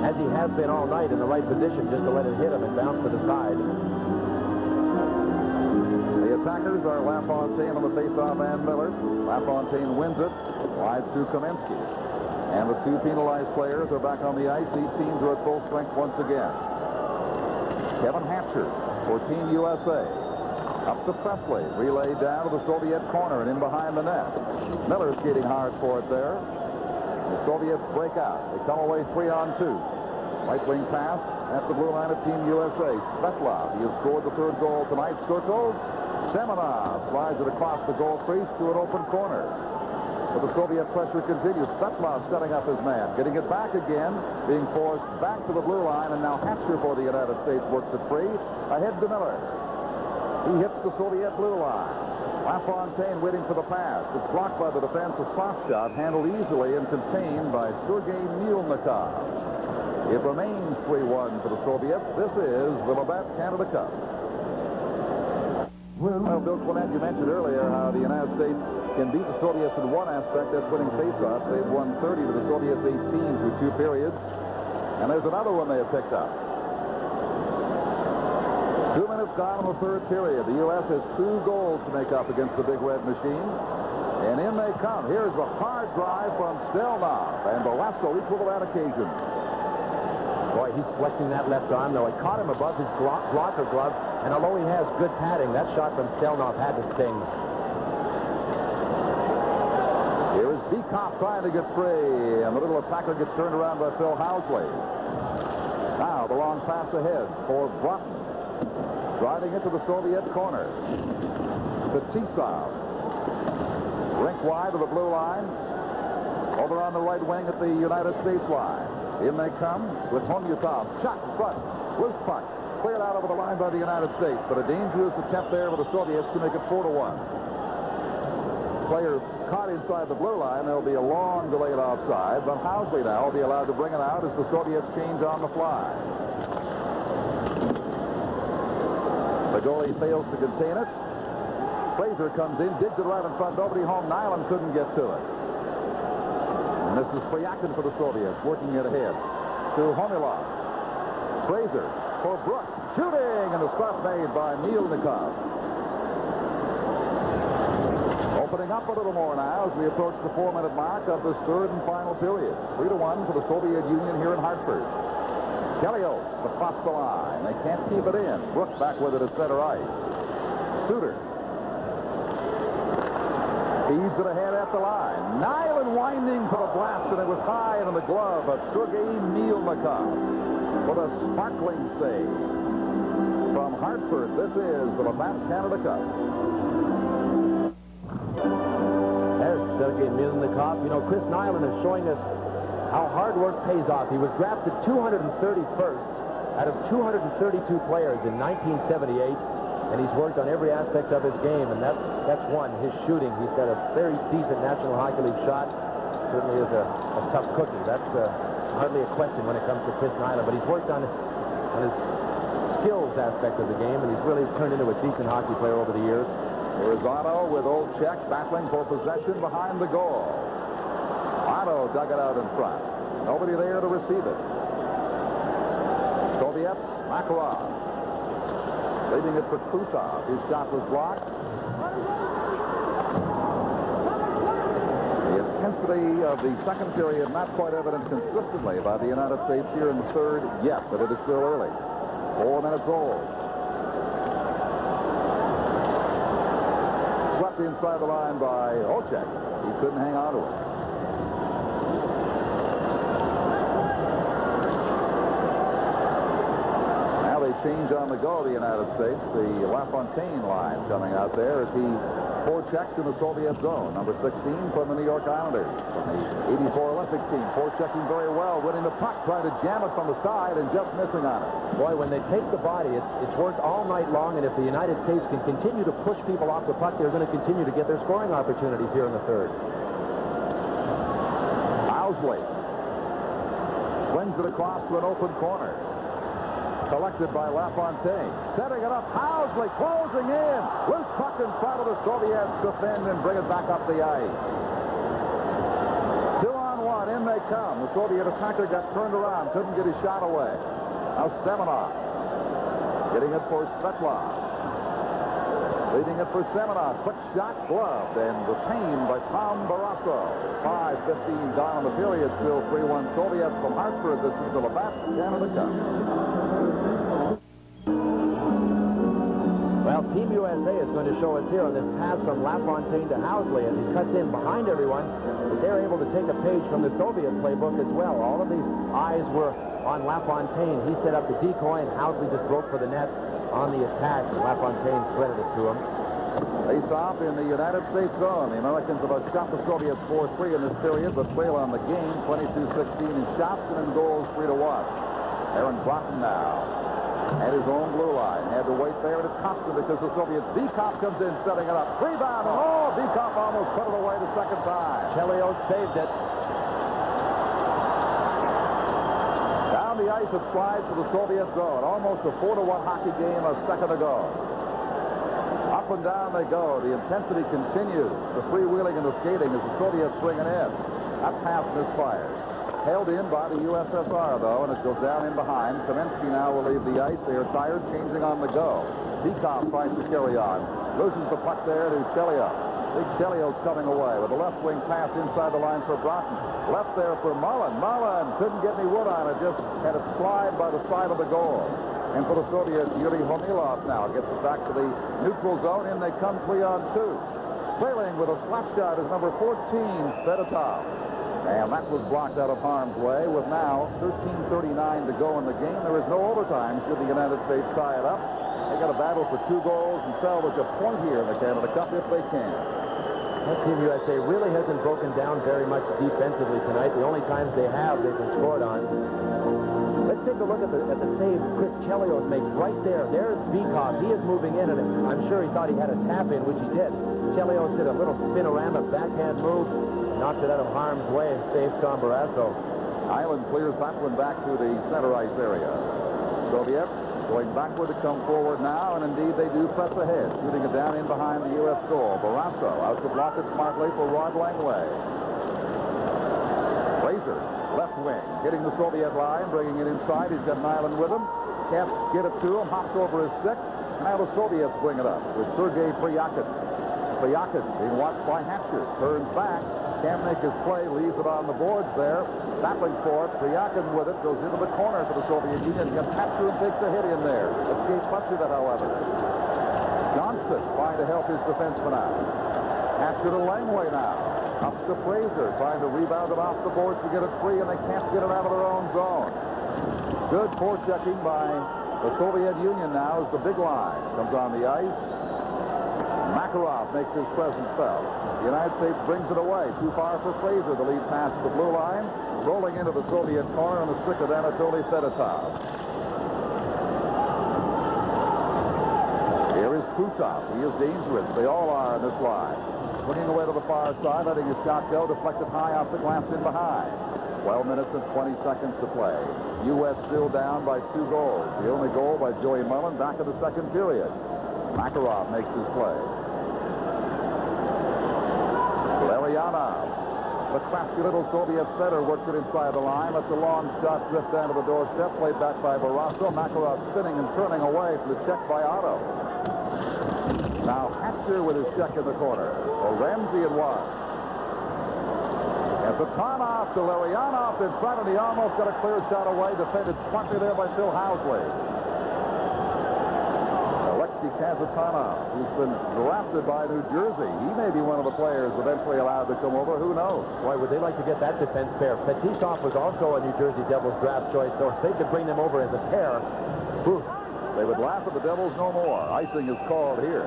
as he has been all night, in the right position just to let it hit him and bounce to the side. The attackers are LaFontaine on the faceoff and Miller. LaFontaine wins it, wide to Kamensky. And the 2 penalized players are back on the ice. These teams are at full strength once again. Kevin Hatcher for Team USA. Up to Presley. Relay down to the Soviet corner and in behind the net. Miller skating hard for it there. The Soviets break out. They come away 3-on-2. Right wing pass at the blue line of Team USA. Svetlov. He has scored the 3rd goal tonight. Circled. Semenov slides it across the goal crease to an open corner. But the Soviet pressure continues. Svetlov setting up his man. Getting it back again. Being forced back to the blue line. And now Hatcher for the United States works it free. Ahead to Miller. He hits the Soviet blue line. LaFontaine waiting for the pass. It's blocked by the defense. A soft shot handled easily and contained by Sergei Milnikov. It remains 3-1 for the Soviets. This is the Labatt Canada Cup. Well, Bill Clement, you mentioned earlier how the United States can beat the Soviets in one aspect, that's winning faceoffs. They've won 30 to the Soviets 18 through 2 periods. And there's another one they have picked up. 2 minutes gone in the third period. The U.S. has 2 goals to make up against the Big Red Machine. And in they come. Here's a hard drive from Stelnov. And Velasco equal to that occasion. Boy, he's flexing that left arm, though. It caught him above his blocker glove. And although he has good padding, that shot from Stelnov had to sting. Here is Vikop trying to get free. And the little attacker gets turned around by Phil Housley. Now the long pass ahead for Broughton. Driving into the Soviet corner. Fetisov. Rink wide to the blue line. Over on the right wing at the United States line. In they come with Homyutov. Shot in front. Loose puck. Cleared out over the line by the United States. But a dangerous attempt there for the Soviets to make it 4-1. Player caught inside the blue line. There'll be a long delayed offside. But Housley now will be allowed to bring it out as the Soviets change on the fly. The goalie fails to contain it. Fraser comes in, digs it right in front. Nobody home. Nyland couldn't get to it. And this is Fryakin for the Soviets, working it ahead to Homilov. Fraser for Brooks. Shooting, and the stop made by Mielnikov. Opening up a little more now as we approach the 4-minute mark of this third and final period. 3-1 for the Soviet Union here in Hartford. Kellyos across the line. They can't keep it in. Brooks back with it at center ice. Suter feeds it ahead at the line. Nyland winding for the blast, and it was high in the glove of Sergei Mielnikov with a sparkling save. From Hartford, this is the Labatt Canada Cup. There's Sergei Mielnikov. You know, Chris Nyland is showing us how hard work pays off. He was drafted 231st out of 232 players in 1978. And he's worked on every aspect of his game, and that's one, his shooting. He's got a very decent National Hockey League shot. Certainly is a tough cookie. That's hardly a question when it comes to Chris Nyland, but he's worked on his skills aspect of the game, and he's really turned into a decent hockey player over the years. Here's Otto with Olczek battling for possession behind the goal. Otto dug it out in front. Nobody there to receive it. Soviets, Makarov. Leaving it for Krutov. His shot was blocked. The intensity of the second period not quite evident consistently by the United States here in the third yet, but it is still early. 4 minutes old. Swept inside the line by Olczek. He couldn't hang on to it. Change on the go, the United States. The LaFontaine line coming out there as he forechecks in the Soviet zone. Number 16 from the New York Islanders. From the 84 Olympic team. Forechecking very well. Winning the puck. Trying to jam it from the side and just missing on it. Boy, when they take the body, it's worked all night long. And if the United States can continue to push people off the puck, they're going to continue to get their scoring opportunities here in the third. Housley swings it across to an open corner. Collected by LaFontaine. Setting it up. Housley closing in. Loose puck in front of the Soviets. Defend and bring it back up the ice. 2-on-1. In they come. The Soviet attacker got turned around. Couldn't get his shot away. Now Semenov. Getting it for Svetlov. Leading it for Semenov. Quick shot, gloved and retained by Tom Barrasso. 5:15 down the period. Still 3-1 Soviets from Hartford. This is the Labatt Canada Cup. Well, Team USA is going to show us here on this pass from LaFontaine to Housley as he cuts in behind everyone. But they're able to take a page from the Soviet playbook as well. All of these eyes were on LaFontaine. He set up the decoy, and Housley just broke for the net on the attack, and LaFontaine threaded it to him. Face off in the United States zone. The Americans have outshot the Soviets 4-3 in this period, but trail on the game 22-16 in shots and in goals 3-1. Aaron Broughton now at his own blue line. Had to wait there, and it cost him because the Soviets. Vikop comes in, setting it up. Rebound. Oh, Vikop almost put it away the second time. Chelios saved it. Down the ice it slides to the Soviet zone. Almost a 4-1 hockey game a second ago. Up and down they go. The intensity continues. The freewheeling and the skating as the Soviets bring it in. That pass misfires. Held in by the USSR, though, and it goes down in behind. Kamensky now will leave the ice. They are tired, changing on the go. Bekoff tries to carry on. Loses the puck there to Chelios. Big Chelios coming away with a left wing pass inside the line for Broughton. Left there for Mullen. Mullen couldn't get any wood on it. Just had it slide by the side of the goal. And for the Soviets, Yuri Homilov now gets it back to the neutral zone. In they come 3-on-2. Trailing with a slap shot is number 14, Fedotov. And that was blocked out of harm's way with now 13:39 to go in the game. There is no overtime should the United States tie it up. They got a battle for 2 goals and salvage a point here in the Canada Cup if they can. That Team USA really hasn't broken down very much defensively tonight. The only times they have, they've been scored on. Let's take a look at the save Chris Chelios makes right there. There's Bekoff. He is moving in, and I'm sure he thought he had a tap in, which he did. Chelios did a little spin-around, a backhand move, knocked it out of harm's way and saved Tom Barrasso. Island clears that one back to the center ice area. Soviets going backward to come forward now, and indeed they do press ahead, shooting it down in behind the U.S. goal. Barrasso out to block it smartly for Rod Langway. Fraser, left wing, hitting the Soviet line, bringing it inside. He's got an island with him. Can't get it to him, hops over his stick. Now the Soviets bring it up with Sergei Pryakin. Pryakin being watched by Hatcher, turns back. Can't make his play, leaves it on the boards there. Battling for it. Pryakin with it goes into the corner for the Soviet Union. Gets Hatcher and takes a hit in there. Escapes much of it, however. Johnson trying to help his defenseman out. Hatcher to Langway now. Up to Fraser, trying to rebound it off the boards to get it free, and they can't get it out of their own zone. Good forechecking by the Soviet Union now as the big line comes on the ice. Makarov makes his presence felt. The United States brings it away. Too far for Fraser. The lead pass to the blue line. Rolling into the Soviet corner on the stick of Anatoly Fedotov. Here is Krutov. He is dangerous. They all are on this line. Swinging away to the far side, letting his shot go. Deflected high off the glass in behind. 12 minutes and 20 seconds to play. U.S. still down by 2 goals. The only goal by Joey Mullen back in the second period. Makarov makes his play. Larionov, the crafty little Soviet center, works it inside the line. Lets a long shot drift down to the doorstep. Played back by Barrasso. Makarov spinning and turning away from the check by Otto. Now Hatcher with his check in the corner. Ramsey and one. And Satanov to Larionov in front, and he almost got a clear shot away. Defended smartly there by Phil Housley. Kazatanov, who's been drafted by New Jersey. He may be one of the players eventually allowed to come over. Who knows? Boy, would they like to get that defense pair. Fetisov was also a New Jersey Devils draft choice, so if they could bring them over as a pair, whew. They would laugh at the Devils no more. Icing is called here.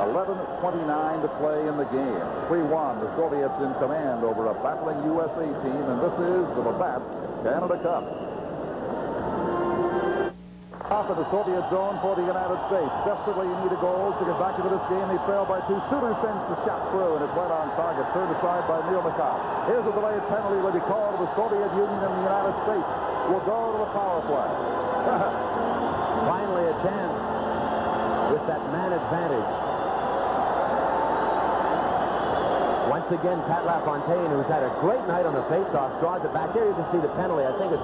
11:29 to play in the game. 3-1, the Soviets in command over a battling USA team, and this is the Labatt Canada Cup. Off in the Soviet zone for the United States. Desperately in need of goals to get back into this game. They trail by 2. Suter sends the shot through, and it's right on target. Turned aside by Mielnikov. Here's a delayed penalty will be called. The Soviet Union and the United States will go to the power play. Finally a chance with that man advantage. Once again, Pat LaFontaine, who's had a great night on the faceoff, draws it back. There you can see the penalty. I think it's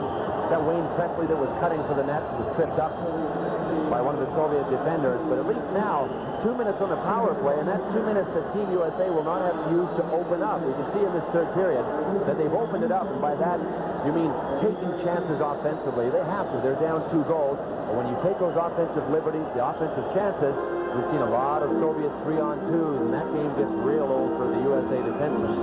that Wayne Presley that was cutting for the net was tripped up by one of the Soviet defenders. But at least now, 2 minutes on the power play, and that's 2 minutes that Team USA will not have to use to open up. You can see in this third period that they've opened it up, and by that, you mean taking chances offensively. They have to. They're down 2 goals. But when you take those offensive liberties, the offensive chances, we've seen a lot of Soviet 3-on-2s, and that game gets real old for the USA defensemen.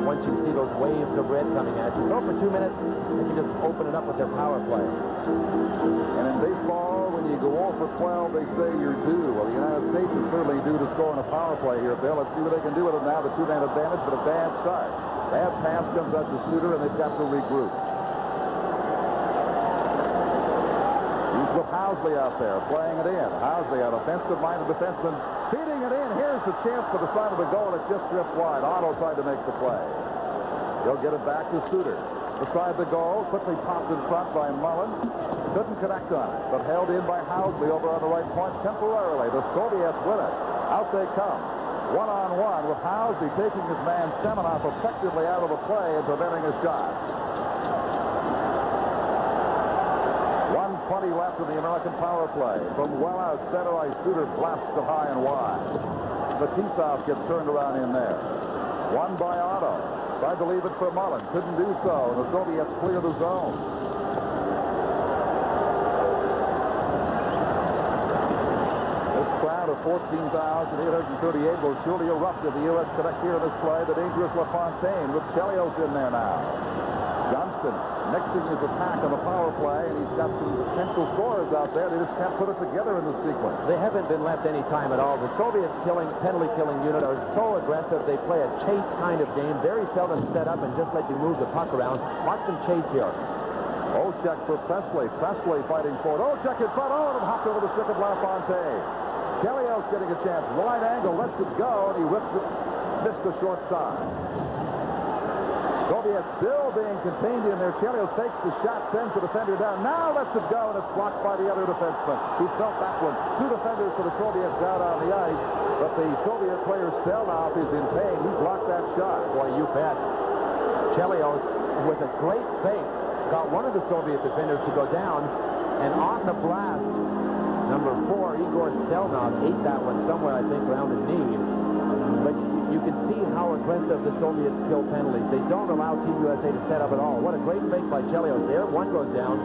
Once you see those waves of red coming at you. So for 2 minutes, they can just open it up with their power play. And in baseball, when you go 0 for 12, they say you're due. Well, the United States is certainly due to score on a power play here, Bill. Let's see what they can do with it now. The 2-man advantage, but a bad start. Bad pass comes out to Suter, and they've got to regroup. He's with Housley out there, playing it in. Housley, an offensive-minded defenseman, feeding it in. Here's the chance for the side of the goal. It just drifts wide. Otto tried to make the play. He'll get it back to Suter. Beside the goal, quickly popped in front by Mullen. Couldn't connect on it, but held in by Housley over on the right point temporarily. The Soviets win it. Out they come. One-on-one with Housley taking his man Semenov effectively out of the play and preventing a shot. 1:20 left in the American power play. From well out center ice, Suter blasts it high and wide. Fetisov gets turned around in there. Won by Otto. Tried to leave it for Mullen. Couldn't do so. And the Soviets clear the zone. This crowd of 14,838 will surely erupt if the U.S. connect here in this play. The dangerous LaFontaine with Chelios in there now. Johnston mixing his attack on the power play, and he's got some potential scorers out there. They just can't put it together in the sequence. They haven't been left any time at all. The Soviets penalty-killing unit are so aggressive. They play a chase kind of game, very seldom set up and just let you move the puck around. Watch them chase here. Olczyk for Presley. Presley fighting for it. Olczyk in front. Oh, and hopped over the stick of LaFontaine. Chelios getting a chance. Wide angle. Lets it go, and he whips it. Missed the short side. Soviets still being contained in there. Chelios takes the shot, sends the defender down. Now lets it go, and it's blocked by the other defenseman. He felt that one. Two defenders for the Soviets out on the ice, but the Soviet player Stelnov is in pain. He blocked that shot. Boy, you bet. Chelios, with a great fake, got one of the Soviet defenders to go down, and on the blast, number 4, Igor Stelnov, ate that one somewhere, I think, around the knee. But you can see how aggressive the Soviets kill penalties. They don't allow Team USA to set up at all. What a great fake by Chelios there. One goes down.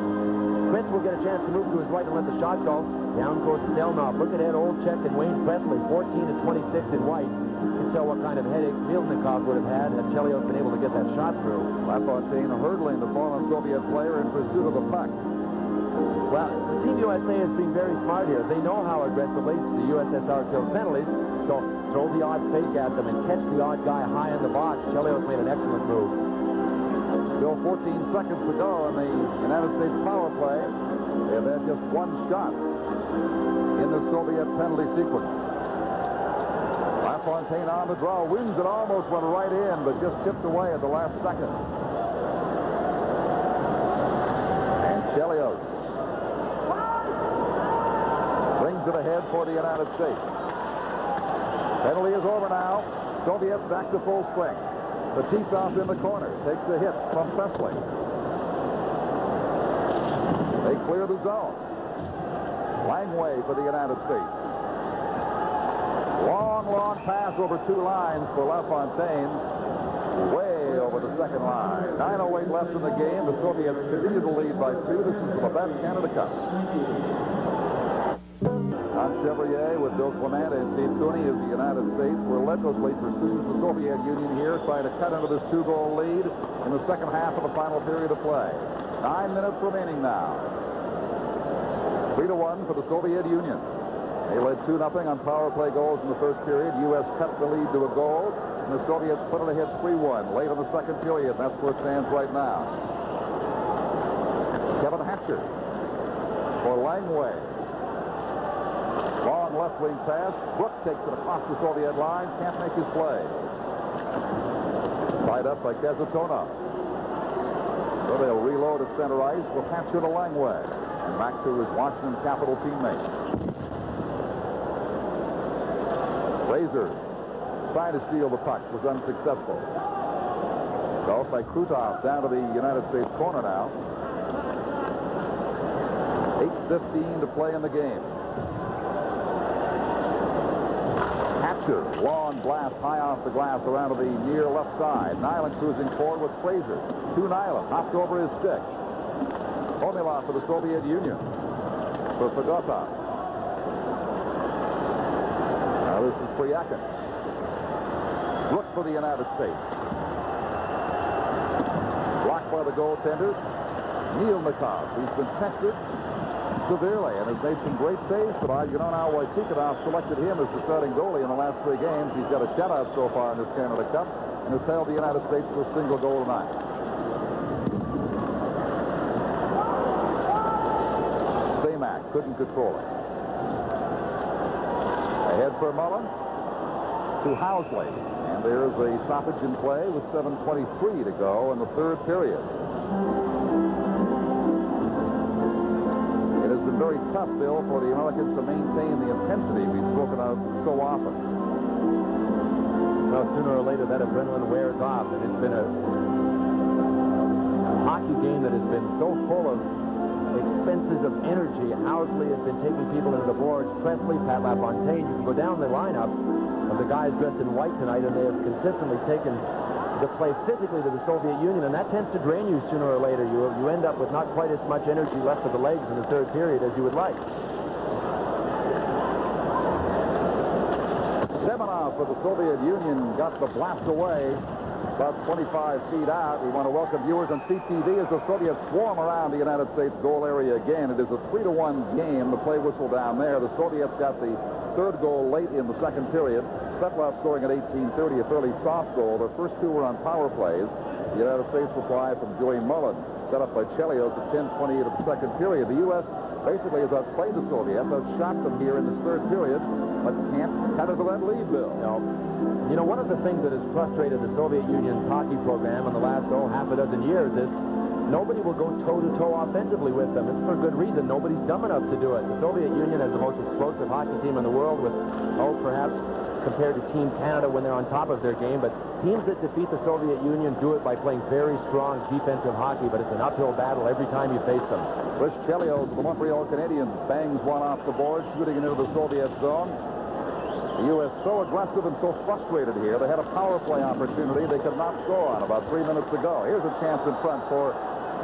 Prince will get a chance to move to his right and let the shot go. Down goes Stelnov. Look ahead, Olczyk and Wayne Presley, 14-26 in white. You can tell what kind of headache Milnikov would have had Chelios been able to get that shot through. LaFontaine hurdling the fallen Soviet player in pursuit of the puck. Well, Team USA is being very smart here. They know how aggressively the USSR kills penalties, so throw the odd fake at them and catch the odd guy high in the box. Chelios made an excellent move. Still 14 seconds to go in the United States power play. They've had just one shot in the Soviet penalty sequence. LaFontaine on the draw, wins it, almost went right in, but just tipped away at the last second. And Chelios brings it ahead for the United States. Penalty is over now. Soviets back to full strength. Fetisov in the corner. Takes the hit from Presley. They clear the zone. Langway for the United States. Long pass over 2 lines for LaFontaine. Way over the second line. 9:08 left in the game. The Soviets continue to lead by 2. This is the best Canada Cup. Don Chevalier with Bill Clement and Steve Cooney of the United States relentlessly pursues the Soviet Union here, trying to cut into this 2-goal lead in the second half of the final period of play. 9 minutes remaining now. 3-1 for the Soviet Union. They led 2-0 on power play goals in the first period. U.S. cut the lead to a goal, and the Soviets put it ahead 3-1 late in the second period. That's where it stands right now. Kevin Hatcher for Langway. Long left wing pass. Brooks takes it across the Soviet line. Can't make his play. Tied up by Kazatonov. So they'll reload at center ice. Will Hatcher to Langway. And back to his Washington Capital teammate. Razor tried to steal the puck. Was unsuccessful. Dealt by Krutov down to the United States corner now. 8:15 to play in the game. Long blast high off the glass around to the near left side. Nyland cruising forward with Fraser. To Nyland. Hopped over his stick. Omilov for the Soviet Union. For Fedotov. Now this is Priakin. Look for the United States. Blocked by the goaltender. Milnikov. He's been tested severely and has made some great saves tonight. You know now why Tikhonov selected him as the starting goalie in the last 3 games. He's got a shutout so far in this Canada Cup and has held the United States to a single goal tonight. Stamack couldn't control it. Ahead for Mullen to Housley. And there's a stoppage in play with 7:23 to go in the third period. Very tough, Bill, for the Americans to maintain the intensity we've spoken of so often. Well, sooner or later that adrenaline wears off, and it's been a hockey game that has been so full of expenses of energy. Housley has been taking people into the boards. Presley, Pat LaFontaine. You can go down the lineup of the guys dressed in white tonight, and they have consistently taken the play physically to the Soviet Union, and that tends to drain you sooner or later. You end up with not quite as much energy left for the legs in the third period as you would like. Semenov for the Soviet Union got the blast away about 25 feet out. We want to welcome viewers on CTV as the Soviets swarm around the United States goal area again. It is a 3-1 game. The play whistle down there. The Soviets got the third goal late in the second period. Svetlov scoring at 18:30, a fairly soft goal. Their first two were on power plays. The United States reply from Joey Mullen, set up by Chelios at 10:28 of the second period. The U.S. basically has outplayed the Soviets, outshot them here in this third period, but can't cut it to that lead, Bill. No. You know, one of the things that has frustrated the Soviet Union's hockey program in the last, half a dozen years is nobody will go toe-to-toe offensively with them. It's for good reason. Nobody's dumb enough to do it. The Soviet Union has the most explosive hockey team in the world with, perhaps compared to Team Canada when they're on top of their game. But teams that defeat the Soviet Union do it by playing very strong defensive hockey, but it's an uphill battle every time you face them. Rich Chelios of the Montreal Canadiens bangs one off the board, shooting into the Soviet zone. The U.S. so aggressive and so frustrated here. They had a power play opportunity they could not score on about 3 minutes ago. Here's a chance in front for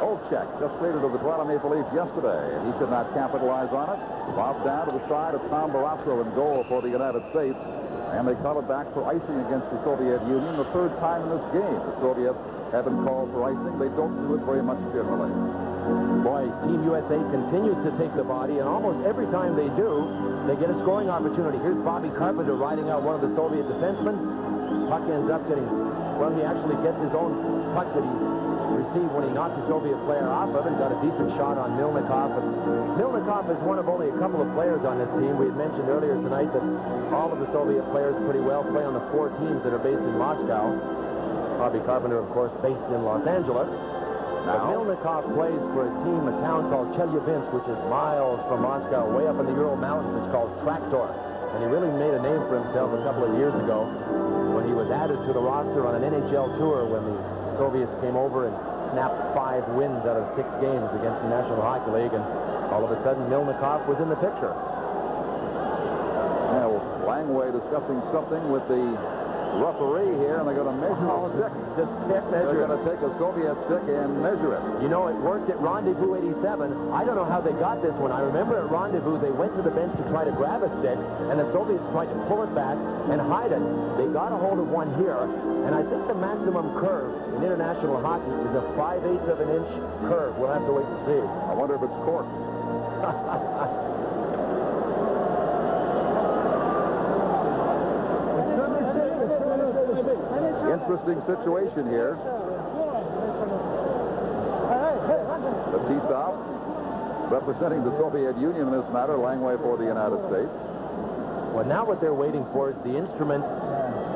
Olchek, just traded to the Toronto Maple Leafs yesterday, and he could not capitalize on it. Bobbed down to the side of Tom Barrasso in goal for the United States, and they call it back for icing against the Soviet Union the third time in this game. The Soviets have been called for icing. They don't do it very much generally. Boy, Team USA continues to take the body, and almost every time they do, they get a scoring opportunity. Here's Bobby Carpenter riding out one of the Soviet defensemen. Puck ends up getting, he actually gets his own puck that he received when he knocked the Soviet player off of it. Got a decent shot on Milnikov. But Milnikov is one of only a couple of players on this team. We had mentioned earlier tonight that all of the Soviet players pretty well play on the 4 teams that are based in Moscow. Bobby Carpenter, of course, based in Los Angeles. Now, Milnikov plays for a team, a town called Chelyabinsk, which is miles from Moscow, way up in the Ural Mountains. It's called Traktor. And he really made a name for himself a couple of years ago when he was added to the roster on an NHL tour when the Soviets came over and snapped 5 wins out of 6 games against the National Hockey League. And all of a sudden, Milnikov was in the picture. Now, Langway discussing something with the referee here, and they're going to measure the stick. The stick measure. They're going to take a Soviet stick and measure it. You know, it worked at Rendezvous 87. I don't know how they got this one. I remember at Rendezvous, they went to the bench to try to grab a stick, and the Soviets tried to pull it back and hide it. They got a hold of one here, and I think the maximum curve in international hockey is a 5/8 of an inch curve. We'll have to wait to see. I wonder if it's corked. Interesting situation here. Batisov representing the Soviet Union in this matter, Langway for the United States. Well, now what they're waiting for is the instrument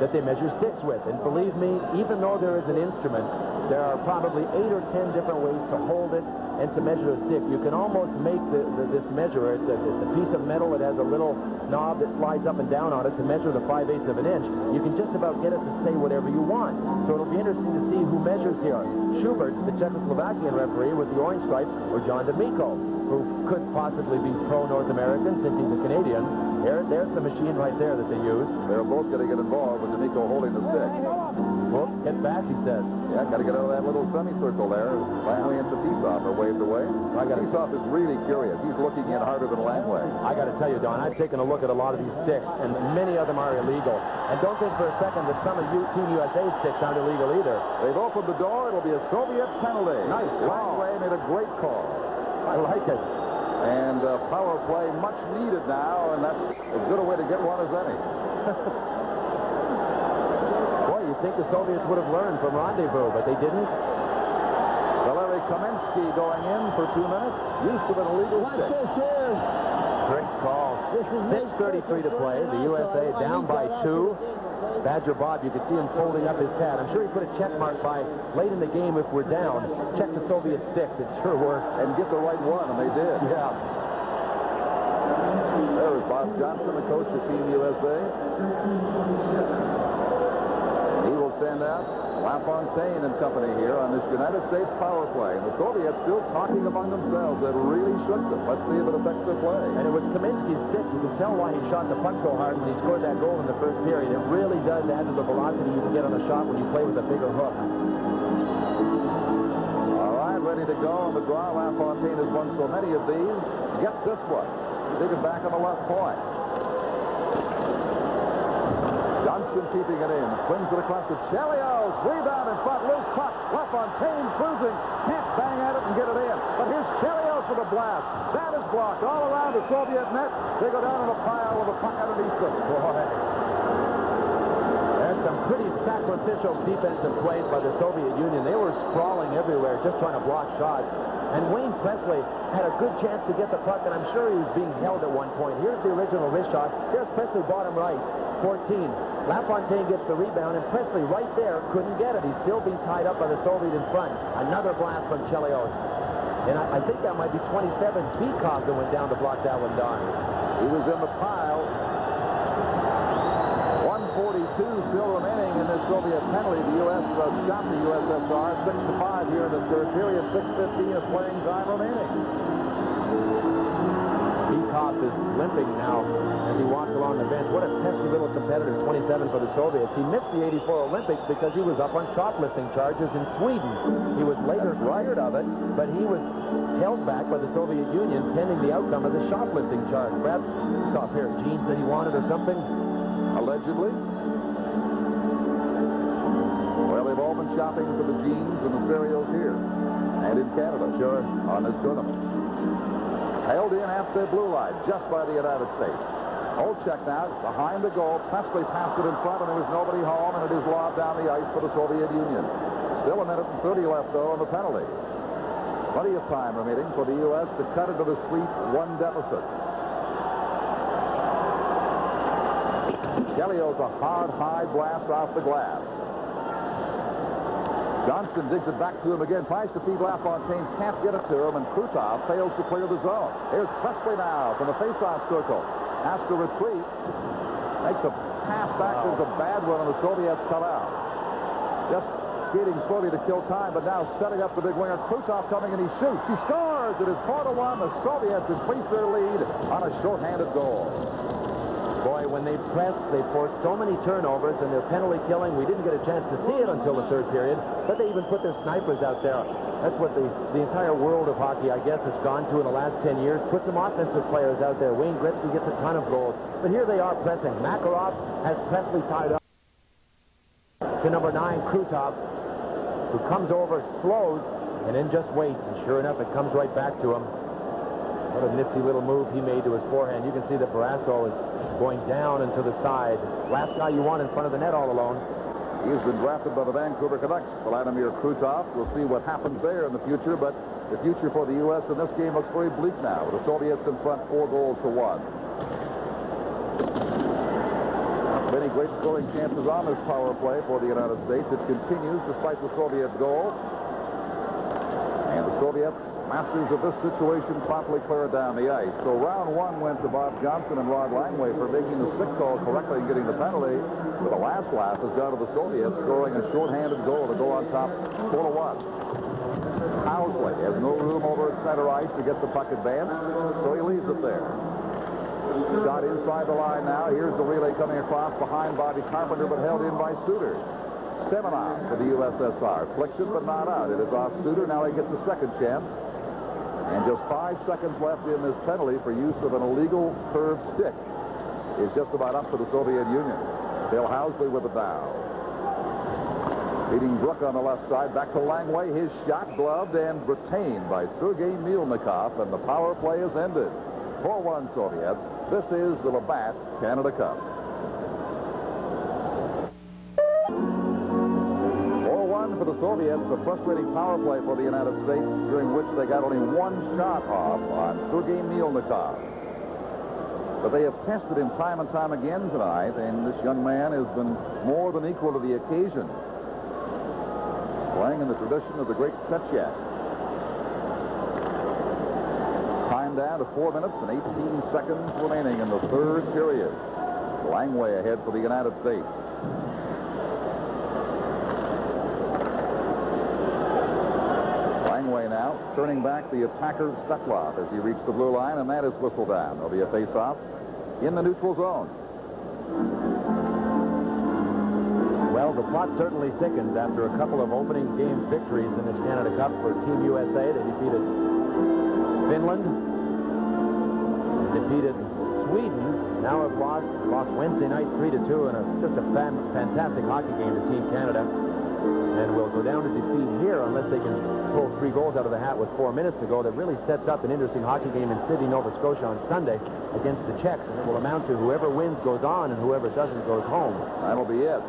that they measure sticks with. And believe me, even though there is an instrument, there are probably 8 or 10 different ways to hold it and to measure a stick. You can almost make this measure. It's a piece of metal that has a little knob that slides up and down on it to measure the 5/8 of an inch. You can just about get it to say whatever you want. So it'll be interesting to see who measures here. Schubert, the Czechoslovakian referee with the orange stripes, or John D'Amico, who could possibly be pro-North American since he's a Canadian. There's the machine right there that they use. They're both going to get involved with D'Amico holding the stick. Well, get back, he says. Yeah, got to get out of that little semicircle there. Langway and Batisov are waved away. Batisov is really curious. He's looking in harder than Langway. I got to tell you, Don, I've taken a look at a lot of these sticks, and many of them are illegal. And don't think for a second that some of Team USA sticks aren't illegal either. They've opened the door. It'll be a Soviet penalty. Nice. Langway made a great call. I like it. And power play much needed now, and that's as good a way to get one as any. Boy, you'd think the Soviets would have learned from Rendezvous, but they didn't. Valeri Kaminsky going in for 2 minutes. Used to an illegal stick. Great call. 6:33 to play. The USA down by 2. Badger Bob, you can see him folding up his pad. I'm sure he put a check mark by late in the game if we're down. Check the Soviet sticks. It sure worked. And get the right one, and they did. Yeah. There's Bob Johnson, the coach of Team USA. He will stand out. LaFontaine and company here on this United States power play. And the Soviets still talking among themselves. That really shook them. Let's see if it affects their play. And it was Kaminsky's stick. You can tell why he shot the puck so hard when he scored that goal in the first period. It really does add to the velocity you can get on a shot when you play with a bigger hook. All right, ready to go on the draw. LaFontaine has won so many of these. Gets this one. Digging back on the left point. Johnston keeping it in. Swings it across to Chelios. Rebound in front. Loose puck. LaFontaine cruising. Can't bang at it and get it in. But here's Chelios with a blast. That is blocked all around the Soviet net. They go down in a pile with a puck underneath them. Boy. There's some pretty sacrificial defensive plays by the Soviet Union. They were sprawling everywhere just trying to block shots. And Wayne Presley had a good chance to get the puck, and I'm sure he was being held at one point. Here's the original wrist shot. Here's Presley bottom right, 14. LaFontaine gets the rebound, and Presley right there couldn't get it. He's still being tied up by the Soviet in front. Another blast from Chelios. And I think that might be 27. Beekov that went down to block that one down. He was in the pile. 142 still remaining in this Soviet penalty. The U.S. shot the USSR 6-5 here in the third period. 6:15 of playing time remaining. Beekov is limping now as he walks along the bench. What a pesky little competitor, 27 for the Soviets. He missed the 84 Olympics because he was up on shoplifting charges in Sweden. He was later fired of it, but he was held back by the Soviet Union pending the outcome of the shoplifting charge. Perhaps saw a pair of jeans that he wanted or something. Allegedly. Well, they've all been shopping for the jeans and the cereals here and in Canada, sure, on this tournament. Held in at the blue line just by the United States. Olchek now behind the goal. Presley passed it in front, and there was nobody home, and it is lobbed down the ice for the Soviet Union. Still a minute and 30 left, though, on the penalty. Plenty of time remaining for the U.S. to cut into the 3-1 deficit. Chelios a hard, high blast off the glass. Johnston digs it back to him again, tries to feed LaFontaine, can't get it to him, and Krutov fails to clear the zone. Here's Presley now from the face-off circle. Has to retreat. Makes a pass back. There's a bad one, and the Soviets come out. Just skating slowly to kill time, but now setting up the big winger. Krutov coming, and he shoots. He scores! It is 4-1. The Soviets increase their lead on a shorthanded goal. Boy, when they pressed, they forced so many turnovers, and their penalty killing, we didn't get a chance to see it until the third period, but they even put their snipers out there. That's what the entire world of hockey, I guess, has gone to in the last 10 years. Put some offensive players out there. Wayne Gretzky gets a ton of goals. But here they are pressing. Makarov has Presley tied up to number 9, Krutov, who comes over, slows, and then just waits. And sure enough, it comes right back to him. What a nifty little move he made to his forehand. You can see that Barrasso is going down and to the side. Last guy you want in front of the net all alone. He's been drafted by the Vancouver Canucks, Vladimir Krutov. We'll see what happens there in the future, but the future for the U.S. in this game looks very bleak now. The Soviets in front 4-1. Many great scoring chances on this power play for the United States. It continues despite the Soviet goal. And the Soviets, masters of this situation, promptly clear it down the ice. So round 1 went to Bob Johnson and Rod Langway for making the stick call correctly and getting the penalty. But the last laugh has gone to the Soviets, scoring a shorthanded goal to go on top 4-1. Housley has no room over at center ice to get the puck advanced, so he leaves it there. Shot inside the line now. Here's the relay coming across behind Bobby Carpenter, but held in by Suter. Semenov for the USSR. Flicks it, but not out. It is off Suter. Now he gets a second chance. And just 5 seconds left in this penalty for use of an illegal curved stick is just about up for the Soviet Union. Bill Housley with it now. Beating Brook on the left side. Back to Langway. His shot gloved and retained by Sergei Milnikov, and the power play is ended. 4-1 Soviets. This is the Labatt Canada Cup. 4-1 for the Soviets. A frustrating power play for the United States, during which they got only one shot off on Sergei Milnikov. But they have tested him time and time again tonight, and this young man has been more than equal to the occasion, playing in the tradition of the great Petchak. Time down to 4 minutes and 18 seconds remaining in the third period. Langway ahead for the United States. now. Turning back the attacker Stetlov as he reached the blue line, and that is whistled down. There'll be a face-off in the neutral zone. Well, the plot certainly thickens after a couple of opening game victories in this Canada Cup for Team USA. They defeated Finland and defeated Sweden. Now have lost Wednesday night 3-2 in just a fantastic hockey game to Team Canada. And will go down to defeat here unless they can pull 3 goals out of the hat with 4 minutes to go. That really sets up an interesting hockey game in Sydney, Nova Scotia on Sunday against the Czechs. And it will amount to whoever wins goes on and whoever doesn't goes home. That'll be it.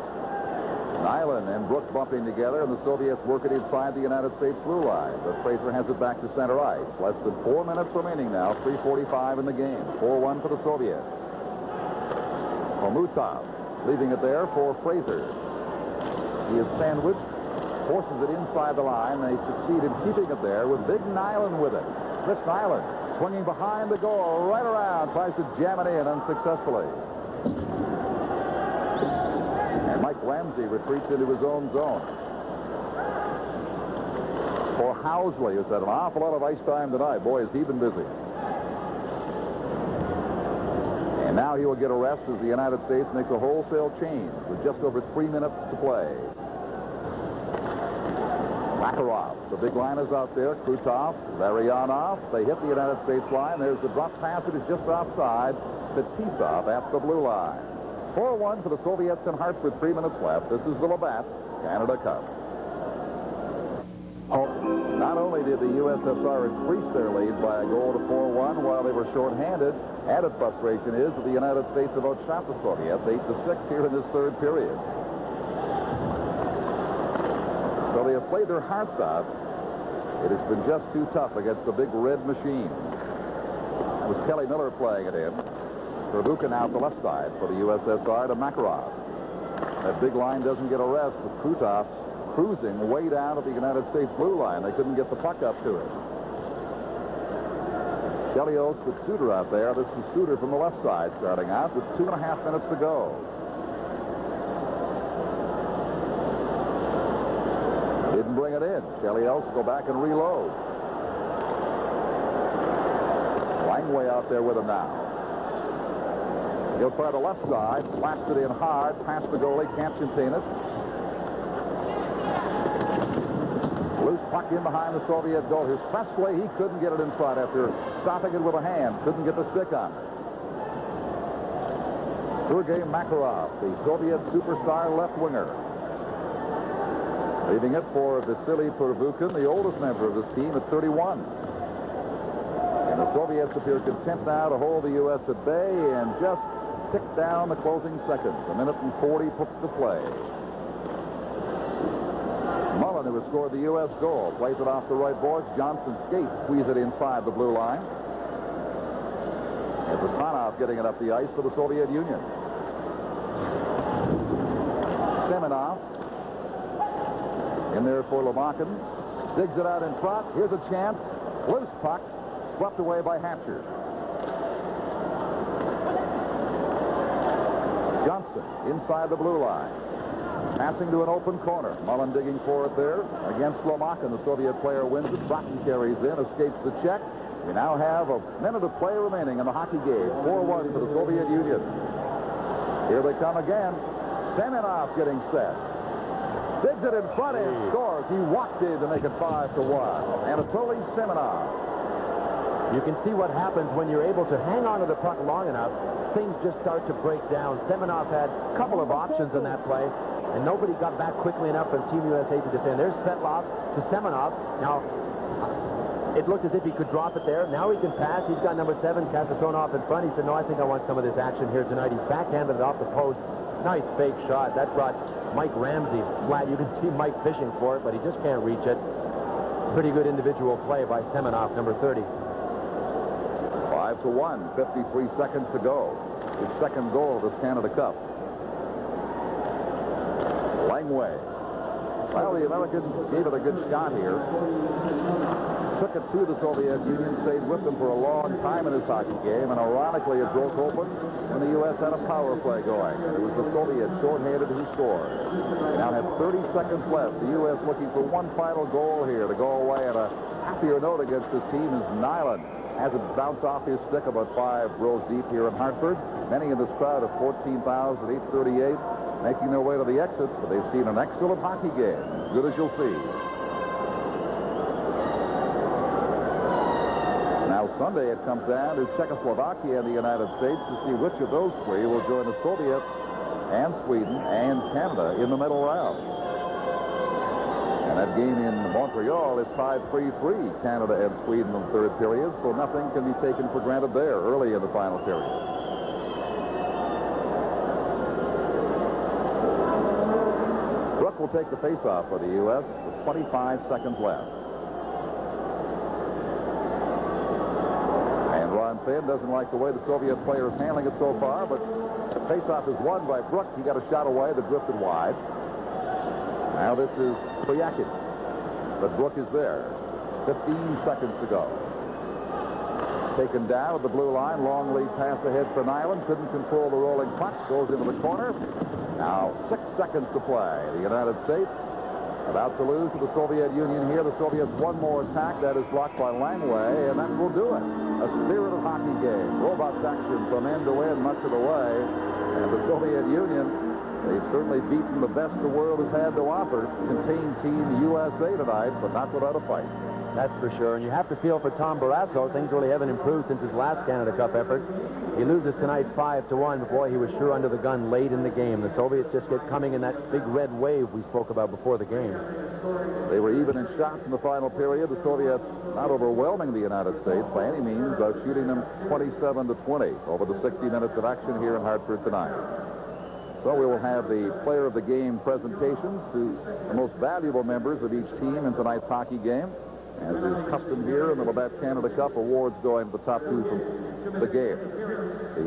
Nyland and Brooks bumping together, and the Soviets working inside the United States blue line. But Fraser has it back to center ice. Less than 4 minutes remaining now. 3:45 in the game. 4-1 for the Soviets. Komutov leaving it there for Fraser. He is sandwiched, forces it inside the line. They succeed in keeping it there with Big Nyland with it. Chris Nyland swinging behind the goal, right around, tries to jam it in unsuccessfully. And Mike Ramsey retreats into his own zone. For Housley, who's had an awful lot of ice time tonight. Boy, has he been busy. And now he will get a rest as the United States makes a wholesale change with just over 3 minutes to play. Makarov, the big line is out there. Krutov, Larionov. They hit the United States line. There's the drop pass. It is just offside. Fetisov at the blue line. 4-1 for the Soviets in Hartford. 3 minutes left. This is the Labatt Canada Cup. Not only did the USSR increase their lead by a goal to 4-1 while they were shorthanded, added frustration is that the United States have outshot the Soviets 8-6 here in this third period. So they have played their hearts out. It has been just too tough against the big red machine. That was Kelly Miller playing it in. Pervukin out the left side for the USSR to Makarov. That big line doesn't get a rest with Krutov cruising way down at the United States blue line. They couldn't get the puck up to it. Chelios with Suter out there. This is Suter from the left side starting out with 2.5 minutes to go. Didn't bring it in. Chelios go back and reload. Langway out there with him now. He'll try the left side, slaps it in hard, past the goalie, can't contain it. Loose puck in behind the Soviet goal. His Presley, he couldn't get it in front after stopping it with a hand. Couldn't get the stick on it. Sergei Makarov, the Soviet superstar left winger. Leaving it for Vasily Pervukin, the oldest member of this team at 31. And the Soviets appear content now to hold the U.S. at bay and just tick down the closing seconds. 1:40 put to play. Mullen, who has scored the U.S. goal, plays it off the right boards. Johnson skates, squeeze it inside the blue line. It's Romanov getting it up the ice for the Soviet Union. Semenov in there for Lomakin. Digs it out in front. Here's a chance. Loose puck. Swept away by Hatcher. Johnson inside the blue line. Passing to an open corner. Mullen digging for it there against Lomakin. The Soviet player wins it. Bratton carries in, escapes the check. We now have a minute of play remaining in the hockey game. 4-1 for the Soviet Union. Here they come again. Semenov getting set. Digs it in front and scores. He walked in to make it 5-1. Anatoly Semenov. You can see what happens when you're able to hang on to the puck long enough. Things just start to break down. Semenov had a couple of options in that play, and nobody got back quickly enough from Team USA to defend. There's Svetlov to Semenov. Now, it looked as if he could drop it there. Now he can pass. He's got number 7, Kasatonov, in front. He said, no, I think I want some of this action here tonight. He backhanded it off the post. Nice fake shot. That brought Mike Ramsey flat. You can see Mike fishing for it, but he just can't reach it. Pretty good individual play by Semenov, number 30. 5-1, 53 seconds to go. His second goal of this Canada Cup. Langway Well, the Americans gave it a good shot here. Took it to the Soviet Union, stayed with them for a long time in this hockey game, and ironically it broke open when the U.S. had a power play going. It was the Soviets short-handed who scored. They now have 30 seconds left. The U.S. looking for one final goal here to go away at a happier note against this team as Nyland has it bounce off his stick about 5 rows deep here in Hartford. Many in this crowd of 14,838 making their way to the exits, but they've seen an excellent hockey game, as good as you'll see. Now Sunday it comes down to Czechoslovakia and the United States to see which of those three will join the Soviets and Sweden and Canada in the medal round. And that game in Montreal is tied 3-3, Canada and Sweden in the third period, so nothing can be taken for granted there early in the final period. Brook will take the face-off for the U.S. with 25 seconds left. And Ron Finn doesn't like the way the Soviet player is handling it so far, but the face-off is won by Brook. He got a shot away that drifted wide. Now this is Priyakin, but Brook is there. 15 seconds to go. Taken down at the blue line. Long lead pass ahead for Nyland. Couldn't control the rolling puck. Goes into the corner. Now 6 seconds to play. The United States about to lose to the Soviet Union here. The Soviets one more attack. That is blocked by Langway, and that will do it. A spirited hockey game. Robots action from end to end much of the way. And the Soviet Union, they've certainly beaten the best the world has had to offer. Contained Team USA tonight, but not without a fight. That's for sure. And you have to feel for Tom Barrasso. Things really haven't improved since his last Canada Cup effort. He loses tonight 5-1, but boy, he was sure under the gun late in the game. The Soviets just get coming in that big red wave we spoke about before the game. They were even in shots in the final period. The Soviets not overwhelming the United States by any means, shooting them 27-20 over the 60 minutes of action here in Hartford tonight. So we will have the player of the game presentations to the most valuable members of each team in tonight's hockey game. As is custom here in the Labatt Canada Cup, awards going to the top two from the game.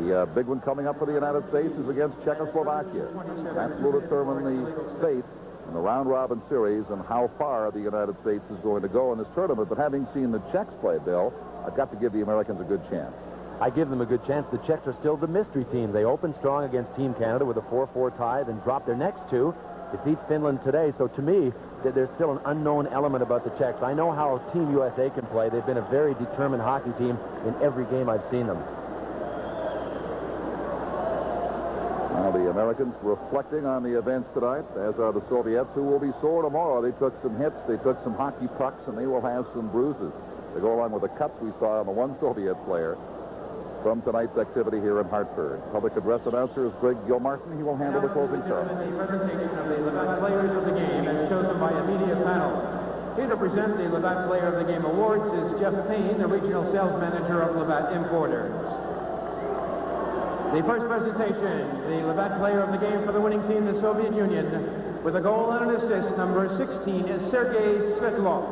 The big one coming up for the United States is against Czechoslovakia. That will determine the fate in the round-robin series and how far the United States is going to go in this tournament. But having seen the Czechs play, Bill, I've got to give the Americans a good chance. I give them a good chance. The Czechs are still the mystery team. They opened strong against Team Canada with a 4-4 tie, then dropped their next two, defeat Finland today. So to me, there's still an unknown element about the Czechs. I know how Team USA can play. They've been a very determined hockey team in every game I've seen them. Now the Americans reflecting on the events tonight, as are the Soviets, who will be sore tomorrow. They took some hits, they took some hockey pucks, and they will have some bruises. They go along with the cuts we saw on the one Soviet player from tonight's activity here in Hartford. Public address announcer is Greg Gilmartin. He will handle the closing ceremony. The presentation of the Labatt Players of the Game as chosen by a media panel. Here to present the Labatt Player of the Game awards is Jeff Payne, the regional sales manager of Labatt Importers. The first presentation, the Labatt Player of the Game for the winning team, the Soviet Union, with a goal and an assist, number 16 is Sergei Svetlov.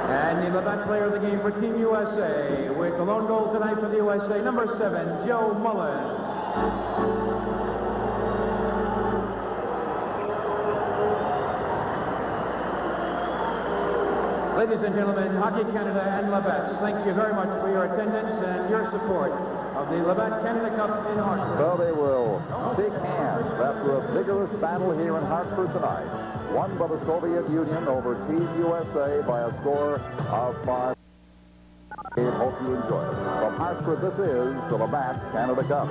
And the Labatt Player of the Game for Team USA, with the lone goal tonight for the USA, number 7, Joe Mullen. Ladies and gentlemen, Hockey Canada and Labatt, thank you very much for your attendance and your support of the Labatt Canada Cup in Hartford. So they will shake hands after a vigorous battle here in Hartford tonight. Won by the Soviet Union over Team USA by a score of 5. Hope you enjoy it. From Hartford, this is the Labatt Canada Cup.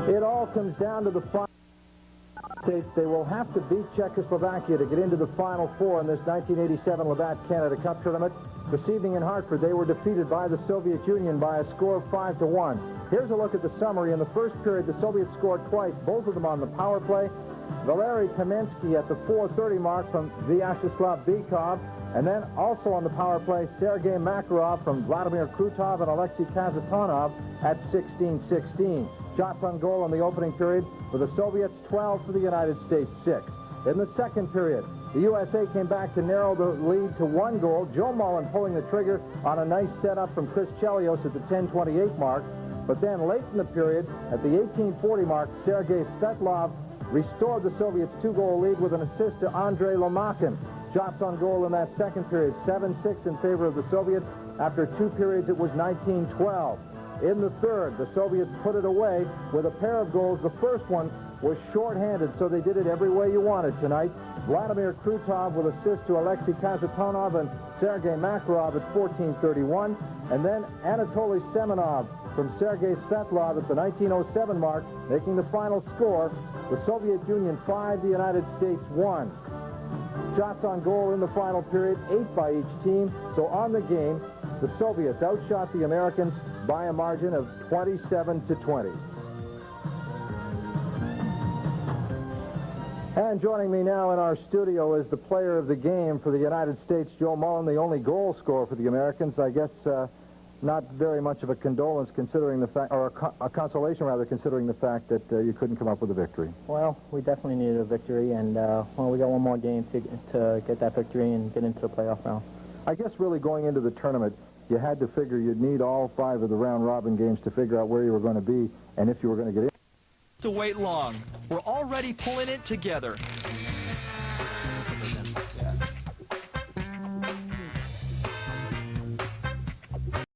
It all comes down to the final. They will have to beat Czechoslovakia to get into the Final Four in this 1987 Labatt Canada Cup tournament. This evening in Hartford, they were defeated by the Soviet Union by a score of 5-1. Here's a look at the summary. In the first period, the Soviets scored twice, both of them on the power play. Valery Kamensky at the 4:30 mark from Vyacheslav Bykov, and then also on the power play, Sergei Makarov from Vladimir Krutov and Alexei Kazatonov at 16-16. Shots on goal in the opening period for the Soviets, 12 for the United States, 6. In the second period, The USA came back to narrow the lead to 1 goal. Joe Mullen pulling the trigger on a nice setup from Chris Chelios at the 10:28 mark. But then late in the period, at the 18:40 mark, Sergei Svetlov restored the Soviets' 2-goal lead with an assist to Andrei Lomakin. Shots on goal in that second period, 7-6 in favor of the Soviets. After 2 periods, it was 19-12. In the third, the Soviets put it away with a pair of goals. The first one was shorthanded, so they did it every way you wanted tonight. Vladimir Krutov with assist to Alexei Kazatonov and Sergei Makarov at 14:31. And then Anatoly Semenov from Sergei Svetlov at the 19:07 mark, making the final score. The Soviet Union 5, the United States 1. Shots on goal in the final period, 8 by each team. So on the game, the Soviets outshot the Americans by a margin of 27-20. And joining me now in our studio is the player of the game for the United States, Joe Mullen, the only goal scorer for the Americans. I guess not very much of a condolence considering the fact, or a consolation rather, considering the fact that you couldn't come up with a victory. Well, we definitely needed a victory, and well, we got one more game to get that victory and get into the playoff round. I guess really going into the tournament, you had to figure you'd need all 5 of the round-robin games to figure out where you were going to be and if you were going to get in. To wait long. We're already pulling it together.